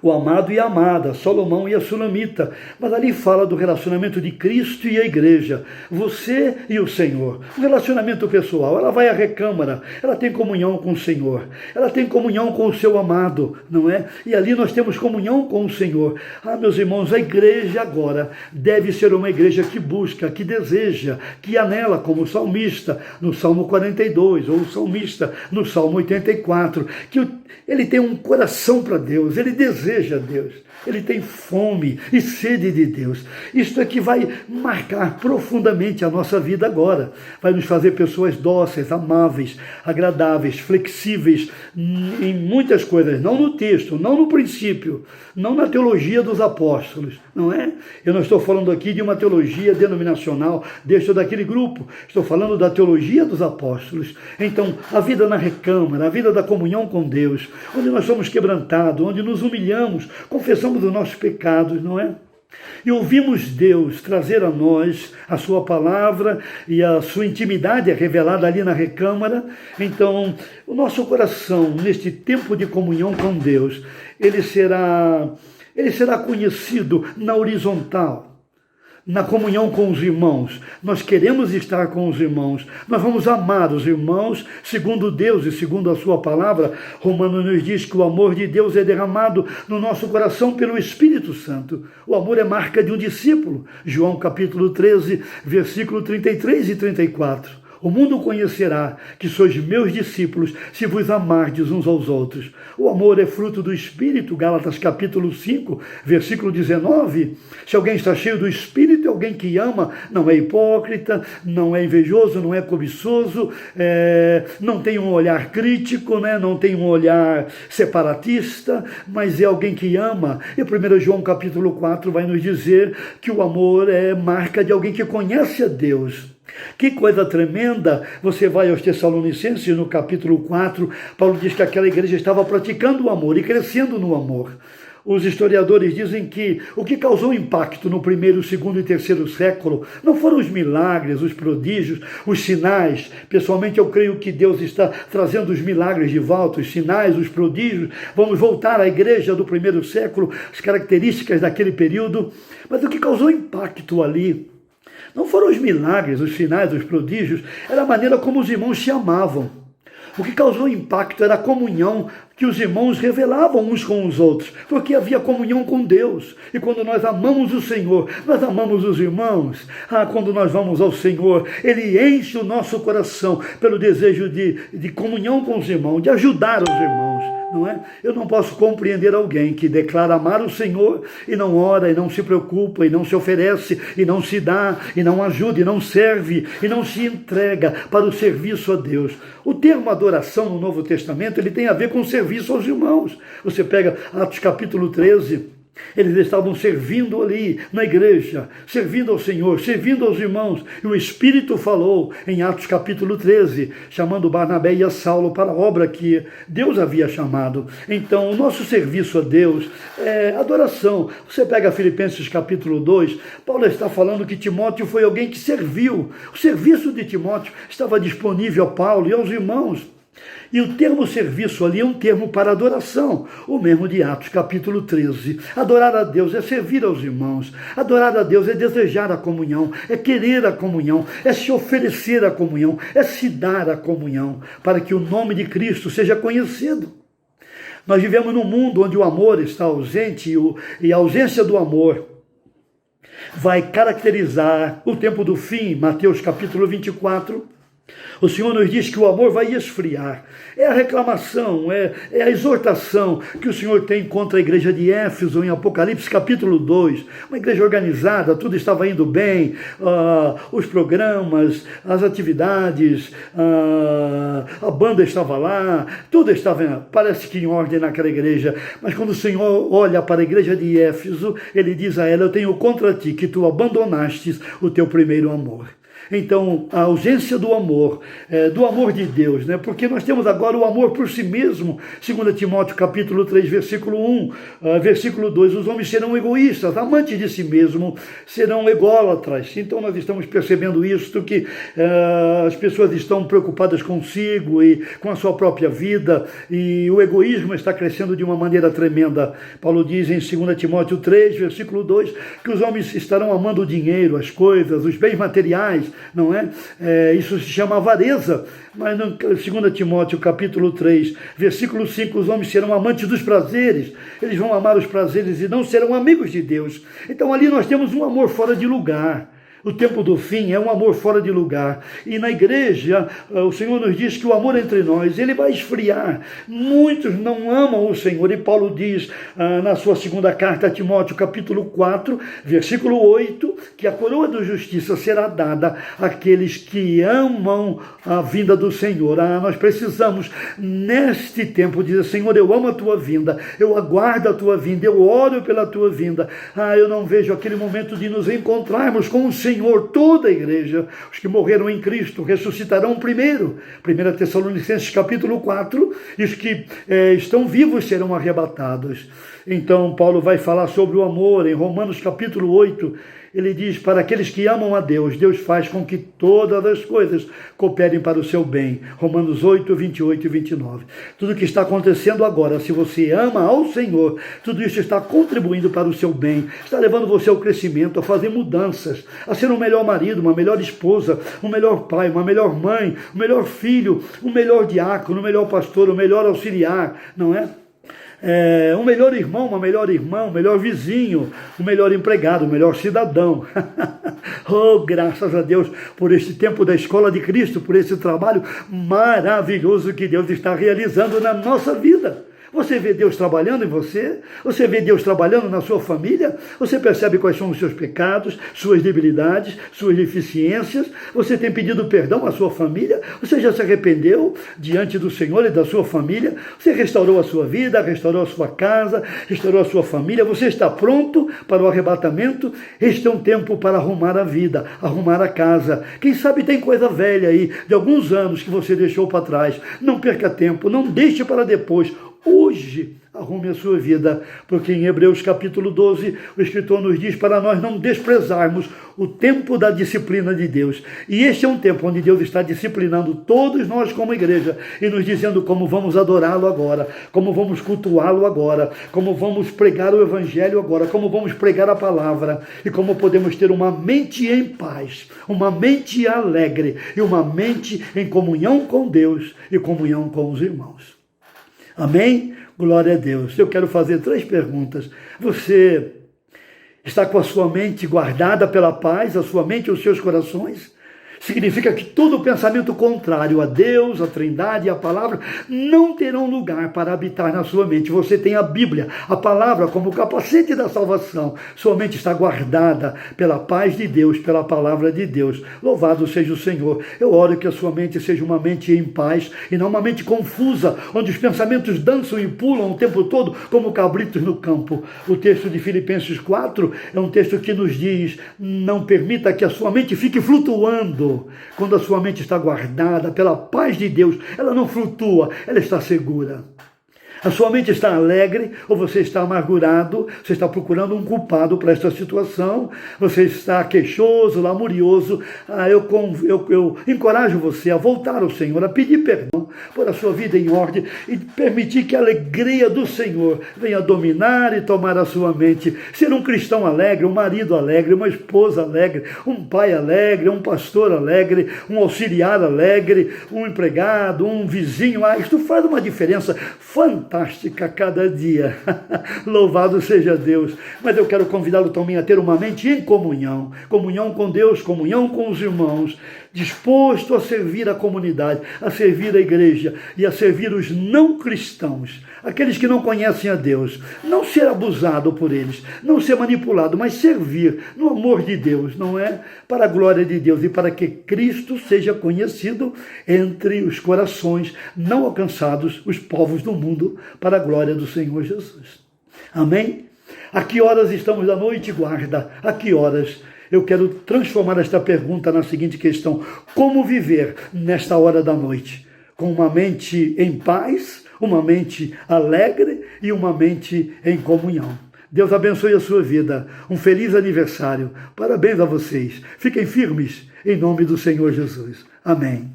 O amado e a amada, Salomão e a Sulamita. Mas ali fala do relacionamento de Cristo e a igreja, você e o Senhor. Um relacionamento pessoal. Ela vai à recâmara, ela tem comunhão com o Senhor, ela tem comunhão com o seu amado, não é? E ali nós temos comunhão com o Senhor. Meus irmãos, a igreja agora deve ser uma igreja que busca, que deseja, que anela, como o salmista no Salmo 42, ou o salmista no Salmo 84, que ele tem um coração para Deus, ele deseja Deus, ele tem fome e sede de Deus. Isto é que vai marcar profundamente a nossa vida agora, vai nos fazer pessoas dóceis, amáveis, agradáveis, flexíveis em muitas coisas, não no texto, não no princípio, não na teologia dos apóstolos, não é? Eu não estou falando aqui de uma teologia denominacional deste ou daquele grupo, estou falando da teologia dos apóstolos. Então, a vida na recâmara, a vida da comunhão com Deus, onde nós somos quebrantados, onde nos humilhamos, confessamos os nossos pecados, não é? E ouvimos Deus trazer a nós a sua palavra e a sua intimidade é revelada ali na recâmara. Então, o nosso coração, neste tempo de comunhão com Deus, ele será conhecido na horizontal, na comunhão com os irmãos. Nós queremos estar com os irmãos, nós vamos amar os irmãos segundo Deus e segundo a sua palavra. Romanos nos diz que o amor de Deus é derramado no nosso coração pelo Espírito Santo. O amor é marca de um discípulo. João capítulo 13, versículo 33 e 34. O mundo conhecerá que sois meus discípulos se vos amardes uns aos outros. O amor é fruto do Espírito, Gálatas capítulo 5, versículo 19. Se alguém está cheio do Espírito, é alguém que ama, não é hipócrita, não é invejoso, não é cobiçoso, não tem um olhar crítico, né? Não tem um olhar separatista, mas é alguém que ama. E 1 João capítulo 4 vai nos dizer que o amor é marca de alguém que conhece a Deus. Que coisa tremenda! Você vai aos Tessalonicenses, no capítulo 4, Paulo diz que aquela igreja estava praticando o amor e crescendo no amor. Os historiadores dizem que o que causou impacto no primeiro, segundo e terceiro século não foram os milagres, os prodígios, os sinais. Pessoalmente, eu creio que Deus está trazendo os milagres de volta, os sinais, os prodígios. Vamos voltar à igreja do primeiro século, as características daquele período. Mas o que causou impacto ali não foram os milagres, os sinais, os prodígios, era a maneira como os irmãos se amavam. O que causou impacto era a comunhão que os irmãos revelavam uns com os outros, porque havia comunhão com Deus. E quando nós amamos o Senhor, nós amamos os irmãos. Quando nós vamos ao Senhor, Ele enche o nosso coração pelo desejo de comunhão com os irmãos, de ajudar os irmãos. Não é? Eu não posso compreender alguém que declara amar o Senhor e não ora, e não se preocupa, e não se oferece, e não se dá, e não ajuda, e não serve, e não se entrega para o serviço a Deus. O termo adoração no Novo Testamento, ele tem a ver com serviço aos irmãos. Você pega Atos capítulo 13, Eles estavam servindo ali na igreja, servindo ao Senhor, servindo aos irmãos. E o Espírito falou em Atos capítulo 13, chamando Barnabé e a Saulo para a obra que Deus havia chamado. Então, o nosso serviço a Deus é adoração. Você pega Filipenses capítulo 2, Paulo está falando que Timóteo foi alguém que serviu. O serviço de Timóteo estava disponível a Paulo e aos irmãos. E o termo serviço ali é um termo para adoração, o mesmo de Atos capítulo 13. Adorar a Deus é servir aos irmãos. Adorar a Deus é desejar a comunhão, é querer a comunhão, é se oferecer a comunhão, é se dar a comunhão, para que o nome de Cristo seja conhecido. Nós vivemos num mundo onde o amor está ausente e a ausência do amor vai caracterizar o tempo do fim. Mateus capítulo 24. O Senhor nos diz que o amor vai esfriar. É a reclamação, é a exortação que o Senhor tem contra a igreja de Éfeso em Apocalipse capítulo 2. Uma igreja organizada, tudo estava indo bem, os programas, as atividades, a banda estava lá, tudo estava, parece que em ordem naquela igreja. Mas quando o Senhor olha para a igreja de Éfeso, ele diz a ela: eu tenho contra ti que tu abandonastes o teu primeiro amor. Então, a ausência do amor de Deus, né? Porque nós temos agora o amor por si mesmo. 2 Timóteo capítulo 3, versículo 1, versículo 2, os homens serão egoístas, amantes de si mesmo, serão ególatras. Então nós estamos percebendo isto, que as pessoas estão preocupadas consigo e com a sua própria vida, e o egoísmo está crescendo de uma maneira tremenda. Paulo diz em 2 Timóteo 3, versículo 2, que os homens estarão amando o dinheiro, as coisas, os bens materiais, não é? Isso se chama avareza. Mas no 2 Timóteo capítulo 3, versículo 5, os homens serão amantes dos prazeres, eles vão amar os prazeres e não serão amigos de Deus. Então ali nós temos um amor fora de lugar. O tempo do fim é um amor fora de lugar. E na igreja, o Senhor nos diz que o amor entre nós, ele vai esfriar. Muitos não amam o Senhor. E Paulo diz na sua segunda carta a Timóteo, capítulo 4, versículo 8, que a coroa da justiça será dada àqueles que amam a vinda do Senhor. Nós precisamos, neste tempo, dizer: Senhor, eu amo a tua vinda, eu aguardo a tua vinda, eu oro pela tua vinda. Eu não vejo aquele momento de nos encontrarmos com o Senhor. Toda a igreja, os que morreram em Cristo, ressuscitarão primeiro. 1 Tessalonicenses capítulo 4, e os que estão vivos serão arrebatados. Então Paulo vai falar sobre o amor em Romanos capítulo 8. Ele diz: para aqueles que amam a Deus, Deus faz com que todas as coisas cooperem para o seu bem. Romanos 8, 28 e 29. Tudo que está acontecendo agora, se você ama ao Senhor, tudo isso está contribuindo para o seu bem, está levando você ao crescimento, a fazer mudanças, a ser um melhor marido, uma melhor esposa, um melhor pai, uma melhor mãe, um melhor filho, um melhor diácono, um melhor pastor, um melhor auxiliar, não é? Um melhor irmão, uma melhor irmã, um melhor vizinho, um melhor empregado, um melhor cidadão. Oh, graças a Deus por este tempo da Escola de Cristo, por esse trabalho maravilhoso que Deus está realizando na nossa vida. Você vê Deus trabalhando em você? Você vê Deus trabalhando na sua família? Você percebe quais são os seus pecados, suas debilidades, suas deficiências? Você tem pedido perdão à sua família? Você já se arrependeu diante do Senhor e da sua família? Você restaurou a sua vida, restaurou a sua casa, restaurou a sua família? Você está pronto para o arrebatamento? Este é um tempo para arrumar a vida, arrumar a casa. Quem sabe tem coisa velha aí, de alguns anos que você deixou para trás. Não perca tempo, não deixe para depois. Hoje, arrume a sua vida, porque em Hebreus capítulo 12, o escritor nos diz para nós não desprezarmos o tempo da disciplina de Deus. E este é um tempo onde Deus está disciplinando todos nós como igreja e nos dizendo como vamos adorá-lo agora, como vamos cultuá-lo agora, como vamos pregar o evangelho agora, como vamos pregar a palavra e como podemos ter uma mente em paz, uma mente alegre e uma mente em comunhão com Deus e comunhão com os irmãos. Amém? Glória a Deus. Eu quero fazer 3 perguntas. Você está com a sua mente guardada pela paz, a sua mente e os seus corações? significa que todo pensamento contrário a Deus, a Trindade e a palavra não terão lugar para habitar na sua mente. Você tem a Bíblia, a palavra como capacete da salvação. Sua mente está guardada pela paz de Deus, pela palavra de Deus. Louvado seja o Senhor. Eu oro que a sua mente seja uma mente em paz e não uma mente confusa, onde os pensamentos dançam e pulam o tempo todo como cabritos no campo. O texto de Filipenses 4 é um texto que nos diz: não permita que a sua mente fique flutuando. Quando a sua mente está guardada pela paz de Deus, ela não flutua, ela está segura. A sua mente está alegre ou você está amargurado, você está procurando um culpado para esta situação, você está queixoso, lamurioso. Eu encorajo você a voltar ao Senhor, a pedir perdão por a sua vida em ordem e permitir que a alegria do Senhor venha dominar e tomar a sua mente. Ser um cristão alegre, um marido alegre, uma esposa alegre, um pai alegre, um pastor alegre, um auxiliar alegre, um empregado, um vizinho. Isto faz uma diferença fantástica a cada dia. Louvado seja Deus. Mas eu quero convidá-lo também a ter uma mente em comunhão. Comunhão com Deus, comunhão com os irmãos, disposto a servir a comunidade, a servir a igreja e a servir os não cristãos, aqueles que não conhecem a Deus. Não ser abusado por eles, não ser manipulado, mas servir no amor de Deus, não é? Para a glória de Deus e para que Cristo seja conhecido entre os corações não alcançados, os povos do mundo, para a glória do Senhor Jesus. Amém? A que horas estamos da noite, guarda? A que horas? Eu quero transformar esta pergunta na seguinte questão: como viver nesta hora da noite? Com uma mente em paz, uma mente alegre e uma mente em comunhão. Deus abençoe a sua vida. Um feliz aniversário. Parabéns a vocês. Fiquem firmes em nome do Senhor Jesus. Amém.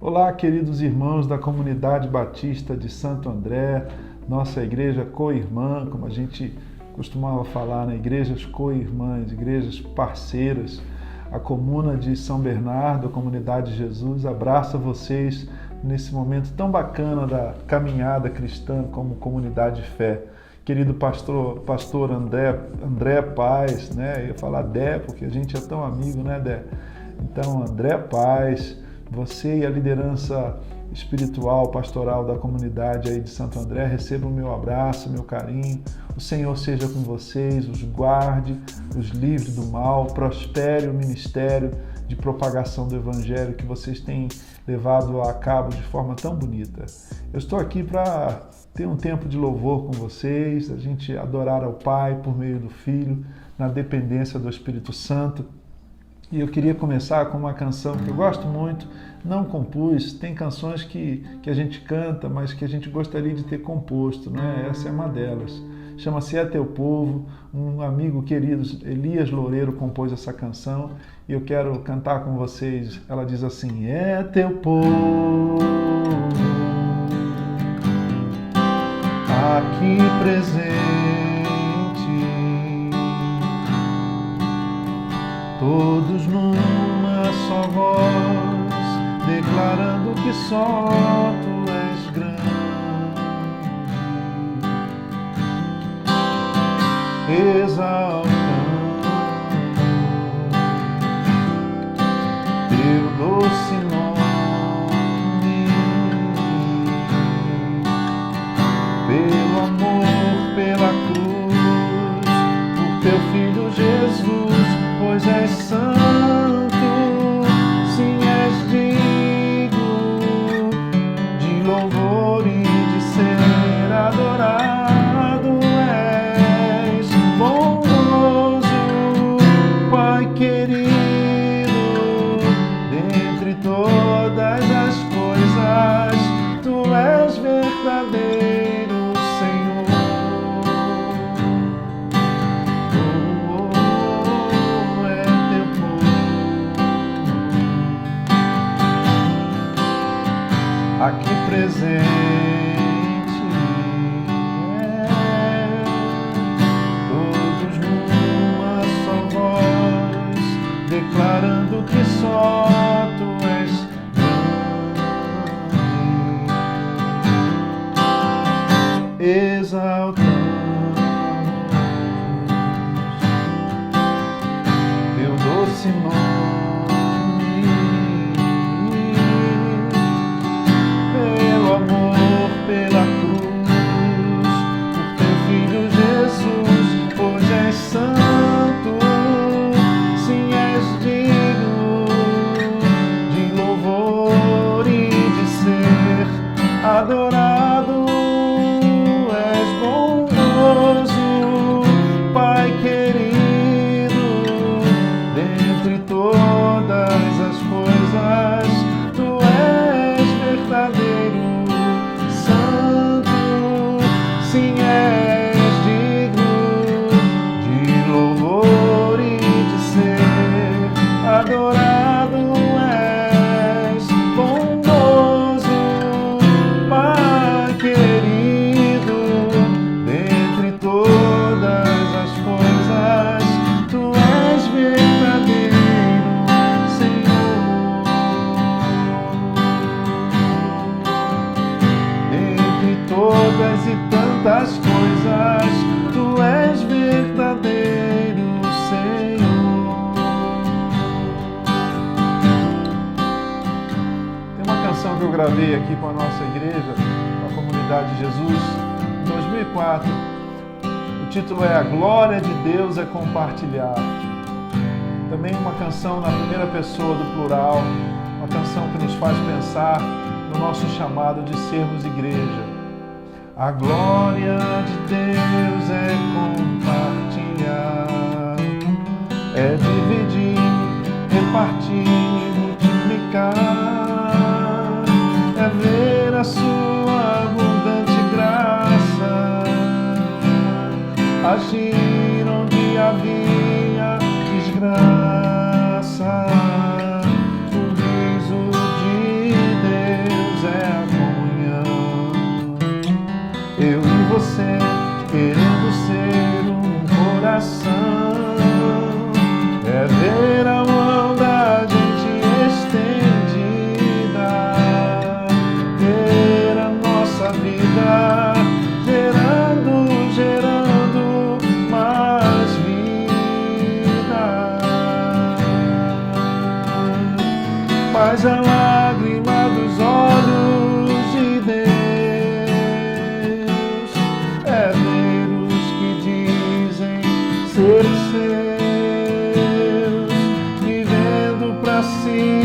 Olá, queridos irmãos da Comunidade Batista de Santo André, nossa igreja co-irmã, como a gente costumava falar, né? Igrejas co-irmãs, igrejas parceiras. A Comuna de São Bernardo, a Comunidade de Jesus, abraça vocês nesse momento tão bacana da caminhada cristã como comunidade de fé. Querido pastor André Paz, né? Eu ia falar Dé, porque a gente é tão amigo, né, Dé? Então, André Paz, você e a liderança espiritual, pastoral da comunidade aí de Santo André, recebam o meu abraço, meu carinho. O Senhor seja com vocês, os guarde, os livre do mal, prospere o ministério de propagação do Evangelho que vocês têm levado a cabo de forma tão bonita. Eu estou aqui para ter um tempo de louvor com vocês, a gente adorar ao Pai por meio do Filho, na dependência do Espírito Santo. E eu queria começar com uma canção que eu gosto muito, não compus, tem canções que a gente canta, mas que a gente gostaria de ter composto, né? Essa é uma delas. Chama-se É Teu Povo, um amigo querido, Elias Loureiro, compôs essa canção e eu quero cantar com vocês. Ela diz assim: é teu povo aqui presente, todos numa só voz, declarando que só Tu és grande, exaltando Teu doce nome, pelo amor, pela cruz, por Teu Filho Jesus, pois és santo, sim, és digno de louvor e de ser adorado. És bondoso, Pai querido, dentre todas as coisas, Tu és verdadeiro, Senhor. Aqui presente, todos numa só voz, declarando que só Tu és grande, exaltamos Teu doce nome. gravei aqui com a nossa igreja, com a Comunidade de Jesus, em 2004. O título é A Glória de Deus é Compartilhar. Também uma canção na primeira pessoa do plural, uma canção que nos faz pensar no nosso chamado de sermos igreja. A glória de Deus é compartilhar, é dividir, repartir, multiplicar, é ver a sua abundante graça agir onde havia desgraça. O riso de Deus é a comunhão, eu e você querendo ser um coração, é ver a mão da gente estendida, ver a nossa vida gerando mais vida. Mas a lágrima dos olhos de Deus é ver os que dizem ser seus, vivendo pra si,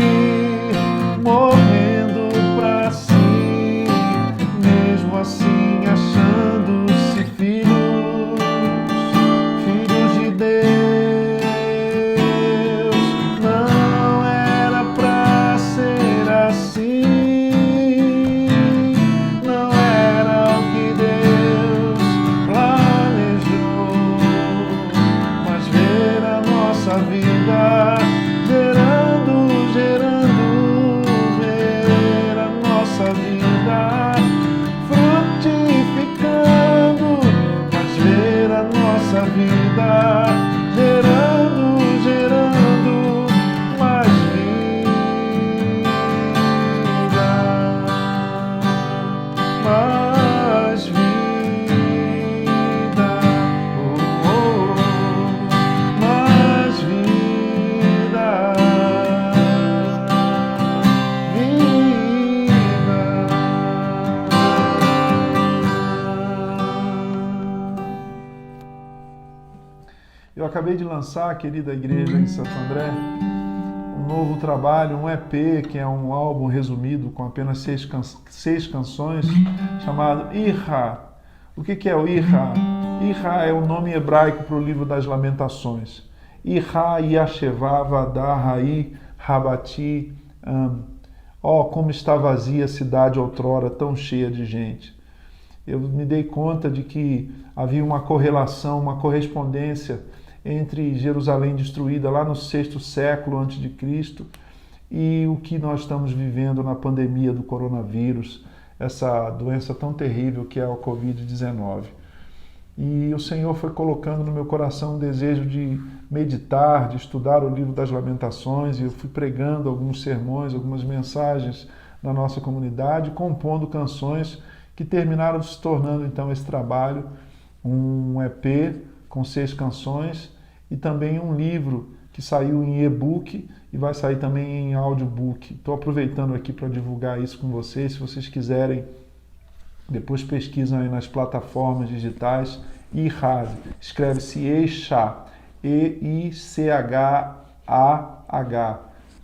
morrendo pra si, mesmo assim achando-se filhos de Deus. Não era pra ser assim, não era o que Deus planejou, mas ver a nossa vida gerando, ver a nossa vida frutificando, mas ver a nossa vida gerando mais vida, mais vida, mais vida, Eu acabei de lançar, querida igreja em Santo André, um novo trabalho, um EP, que é um álbum resumido com apenas 6 canções, chamado Irá. O que é o Irá? Irá é o nome hebraico para o livro das Lamentações. Irá Yashevá Vadar-Raí Rabati Am. Ó, como está vazia a cidade outrora, tão cheia de gente. Eu me dei conta de que havia uma correlação, uma correspondência entre Jerusalém destruída lá no 6º século a.C. e o que nós estamos vivendo na pandemia do coronavírus, essa doença tão terrível que é a Covid-19. E o Senhor foi colocando no meu coração um desejo de meditar, de estudar o livro das Lamentações, e eu fui pregando alguns sermões, algumas mensagens na nossa comunidade, compondo canções que terminaram se tornando então esse trabalho, um EP com 6 canções e também um livro que saiu em e-book e vai sair também em audiobook. Estou aproveitando aqui para divulgar isso com vocês. Se vocês quiserem, depois pesquisam aí nas plataformas digitais. Irá, escreve-se Eichá, E-I-C-H-A-H.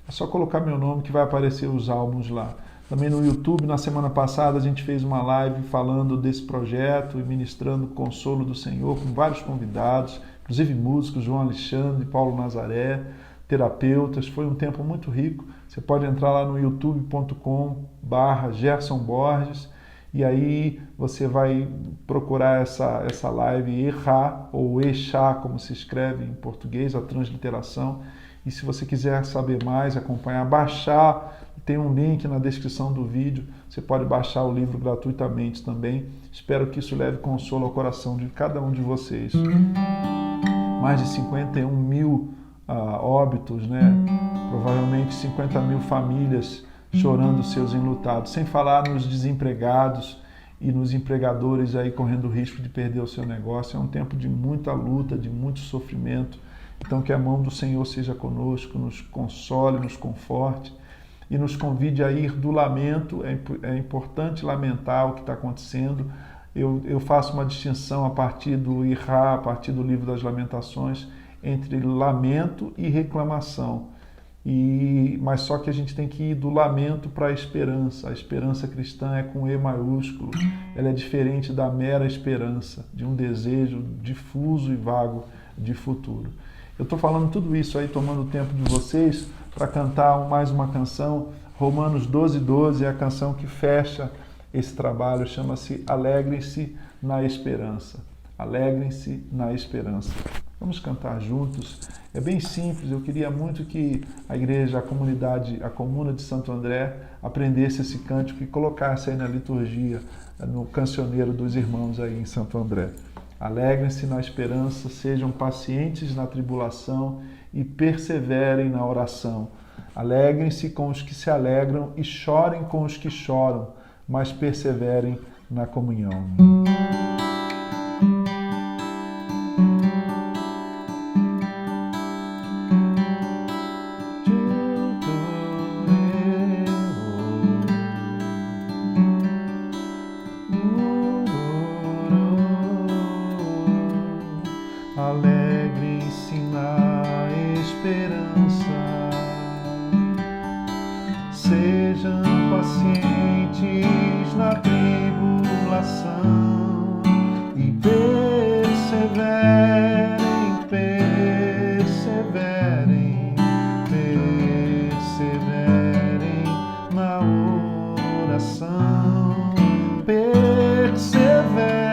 É só colocar meu nome que vai aparecer os álbuns lá. Também no YouTube, na semana passada, a gente fez uma live falando desse projeto e ministrando o consolo do Senhor com vários convidados, inclusive músicos, João Alexandre, Paulo Nazaré, terapeutas. Foi um tempo muito rico. Você pode entrar lá no youtube.com/Gerson Borges e aí você vai procurar essa live Irá, ou Exá, como se escreve em português, a transliteração. E se você quiser saber mais, acompanhar, baixar, tem um link na descrição do vídeo, você pode baixar o livro gratuitamente também. Espero que isso leve consolo ao coração de cada um de vocês. Mais de 51 mil óbitos, né? Provavelmente 50 mil famílias chorando seus enlutados, sem falar nos desempregados e nos empregadores aí correndo o risco de perder o seu negócio. É um tempo de muita luta, de muito sofrimento. Então que a mão do Senhor seja conosco, nos console, nos conforte e nos convide a ir do lamento. É importante lamentar o que está acontecendo. Eu faço uma distinção a partir do Irá, a partir do livro das Lamentações, entre lamento e reclamação. Mas só que a gente tem que ir do lamento para a esperança. A esperança cristã é com E maiúsculo. Ela é diferente da mera esperança, de um desejo difuso e vago de futuro. Eu estou falando tudo isso aí, tomando o tempo de vocês, para cantar mais uma canção. Romanos 12:12 é a canção que fecha esse trabalho, chama-se Alegrem-se na Esperança. Alegrem-se na Esperança. Vamos cantar juntos. É bem simples, eu queria muito que a igreja, a comunidade, a comuna de Santo André aprendesse esse cântico e colocasse aí na liturgia, no cancioneiro dos irmãos aí em Santo André. Alegrem-se na esperança, sejam pacientes na tribulação e perseverem na oração. Alegrem-se com os que se alegram e chorem com os que choram, mas perseverem na comunhão. Alegrem-se na esperança, sejam pacientes na tribulação e perseverem, perseverem, perseverem na oração, perseverem.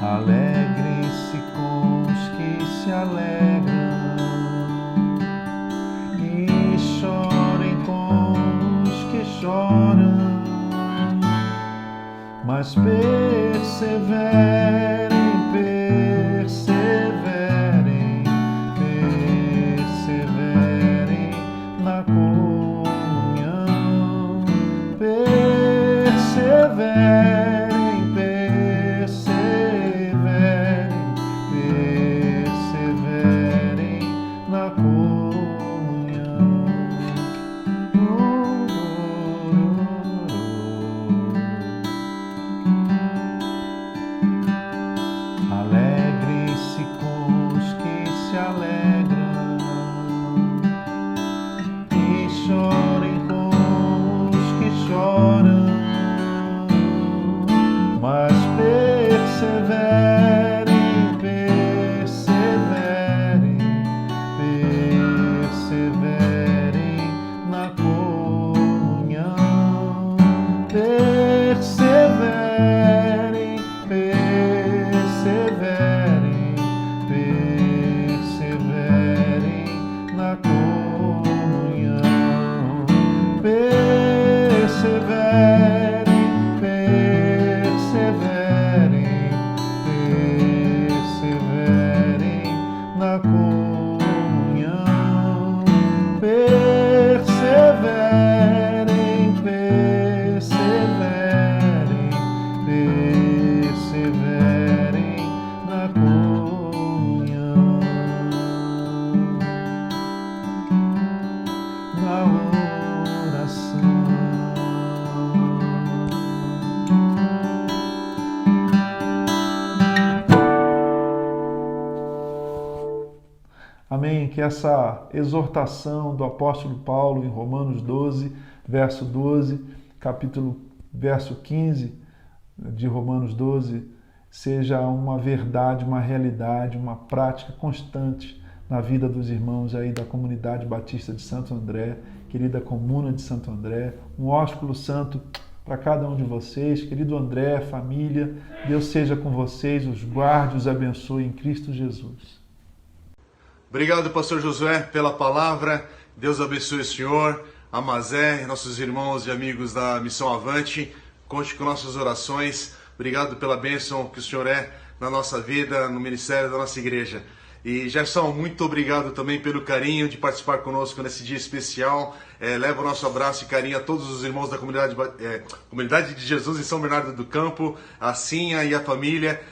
Alegrem-se com os que se alegram e chorem com os que choram, mas perseverem, perseverem, perseverem na comunhão, perseverem. Alegrem-se com os que se alegram e chorem com os que choram, mas perseverem, perseverem, perseverem na comunhão, perseverem, perseverem, perseverem na comunhão, perseverem, perseverem, perseverem na comunhão, perseverem, perseverem, perseverem na comunhão, na oração. Amém? Que essa exortação do apóstolo Paulo em Romanos 12, verso 12, verso 15 de Romanos 12, seja uma verdade, uma realidade, uma prática constante na vida dos irmãos aí da comunidade batista de Santo André, querida comuna de Santo André, um ósculo santo para cada um de vocês. Querido André, família, Deus seja com vocês, os guarde, os abençoe em Cristo Jesus. Obrigado, pastor Josué, pela palavra. Deus abençoe o senhor, a Mazé, nossos irmãos e amigos da Missão Avante. Conte com nossas orações. Obrigado pela bênção que o senhor é na nossa vida, no ministério da nossa igreja. E Gerson, muito obrigado também pelo carinho de participar conosco nesse dia especial. Leva o nosso abraço e carinho a todos os irmãos da Comunidade de Jesus em São Bernardo do Campo, a Cinha e a família.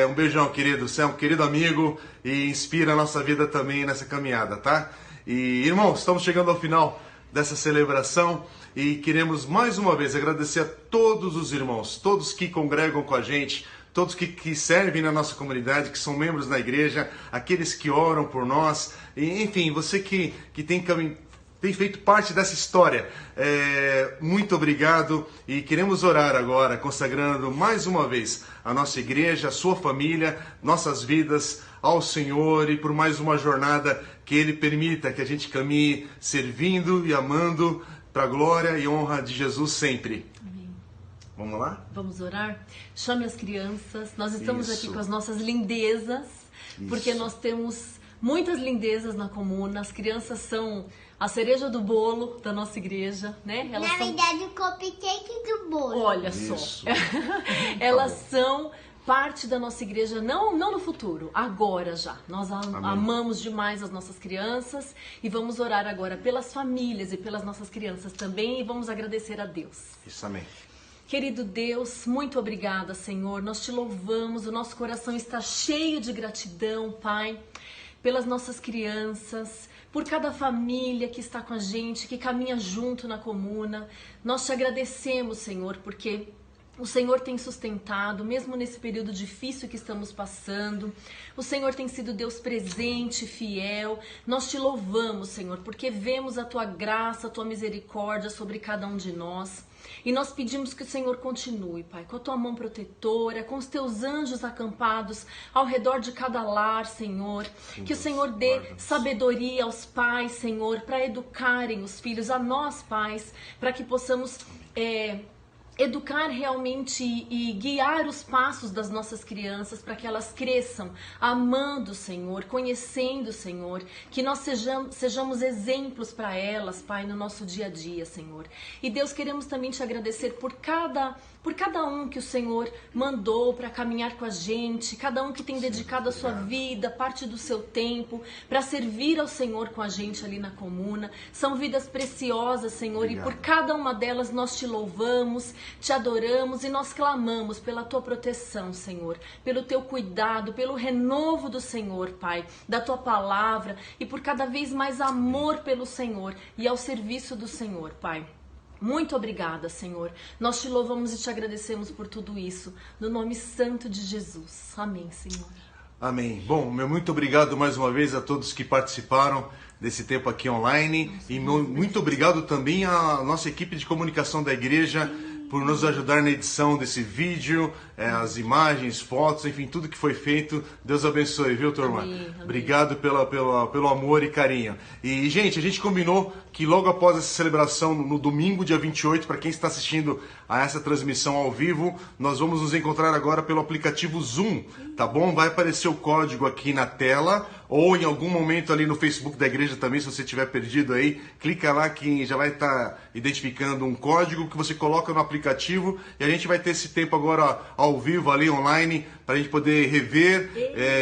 Um beijão, querido. Você é um querido amigo e inspira a nossa vida também nessa caminhada, tá? E, irmãos, estamos chegando ao final dessa celebração e queremos mais uma vez agradecer a todos os irmãos, todos que congregam com a gente, todos que servem na nossa comunidade, que são membros da igreja, aqueles que oram por nós, e, enfim, você que tem feito parte dessa história. Muito obrigado e queremos orar agora, consagrando mais uma vez a nossa igreja, a sua família, nossas vidas ao Senhor e por mais uma jornada que Ele permita que a gente caminhe servindo e amando para a glória e honra de Jesus sempre. Vamos lá? Vamos orar? Chame as crianças. Nós estamos Isso. aqui com as nossas lindezas, porque nós temos muitas lindezas na comuna. As crianças são a cereja do bolo da nossa igreja, né? Na verdade, o cupcake do bolo. Olha só. Elas são parte da nossa igreja, não no futuro, agora já. Nós amamos demais as nossas crianças e vamos orar agora pelas famílias e pelas nossas crianças também e vamos agradecer a Deus. Isso, amém. Querido Deus, muito obrigada, Senhor. Nós te louvamos, o nosso coração está cheio de gratidão, Pai, pelas nossas crianças, por cada família que está com a gente, que caminha junto na comuna. Nós te agradecemos, Senhor, porque o Senhor tem sustentado, mesmo nesse período difícil que estamos passando. O Senhor tem sido Deus presente, fiel. Nós te louvamos, Senhor, porque vemos a Tua graça, a Tua misericórdia sobre cada um de nós. E nós pedimos que o Senhor continue, Pai, com a Tua mão protetora, com os Teus anjos acampados ao redor de cada lar, Senhor. Que o Senhor dê sabedoria aos pais, Senhor, para educarem os filhos, a nós, pais, para que possamos educar realmente e guiar os passos das nossas crianças para que elas cresçam amando o Senhor, conhecendo o Senhor, que nós sejamos exemplos para elas, Pai, no nosso dia a dia, Senhor. E Deus, queremos também te agradecer por cada um que o Senhor mandou para caminhar com a gente, cada um que tem dedicado a sua vida, parte do seu tempo, para servir ao Senhor com a gente ali na comuna. São vidas preciosas, Senhor, e por cada uma delas nós te louvamos, te adoramos e nós clamamos pela Tua proteção, Senhor, pelo Teu cuidado, pelo renovo do Senhor, Pai, da Tua palavra e por cada vez mais amor pelo Senhor e ao serviço do Senhor, Pai. Muito obrigada, Senhor. Nós te louvamos e te agradecemos por tudo isso, no nome santo de Jesus. Amém, Senhor. Amém. Bom, muito obrigado mais uma vez a todos que participaram desse tempo aqui online e muito obrigado também à nossa equipe de comunicação da igreja por nos ajudar na edição desse vídeo, as imagens, fotos, enfim, tudo que foi feito. Deus abençoe, viu, turma? Amém. Obrigado pelo amor e carinho. E, gente, a gente combinou que logo após essa celebração, no domingo, dia 28, para quem está assistindo a essa transmissão ao vivo, nós vamos nos encontrar agora pelo aplicativo Zoom, tá bom? Vai aparecer o código aqui na tela, ou em algum momento ali no Facebook da igreja também, se você tiver perdido aí, clica lá que já vai estar identificando um código que você coloca no aplicativo e a gente vai ter esse tempo agora ao vivo ali online para a gente poder rever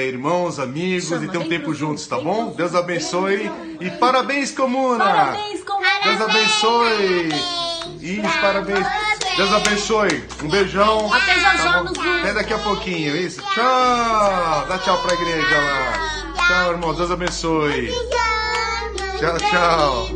irmãos, amigos e ter um tempo juntos, tá bom? Deus abençoe e parabéns, comuna! Parabéns, comuna! Deus abençoe! Isso, parabéns! Deus abençoe! Um beijão! Até já já Tá no bom? Zoom! Até daqui a pouquinho, isso! Tchau! Dá tchau pra igreja lá! Tchau, irmão! Deus abençoe! Tchau, tchau!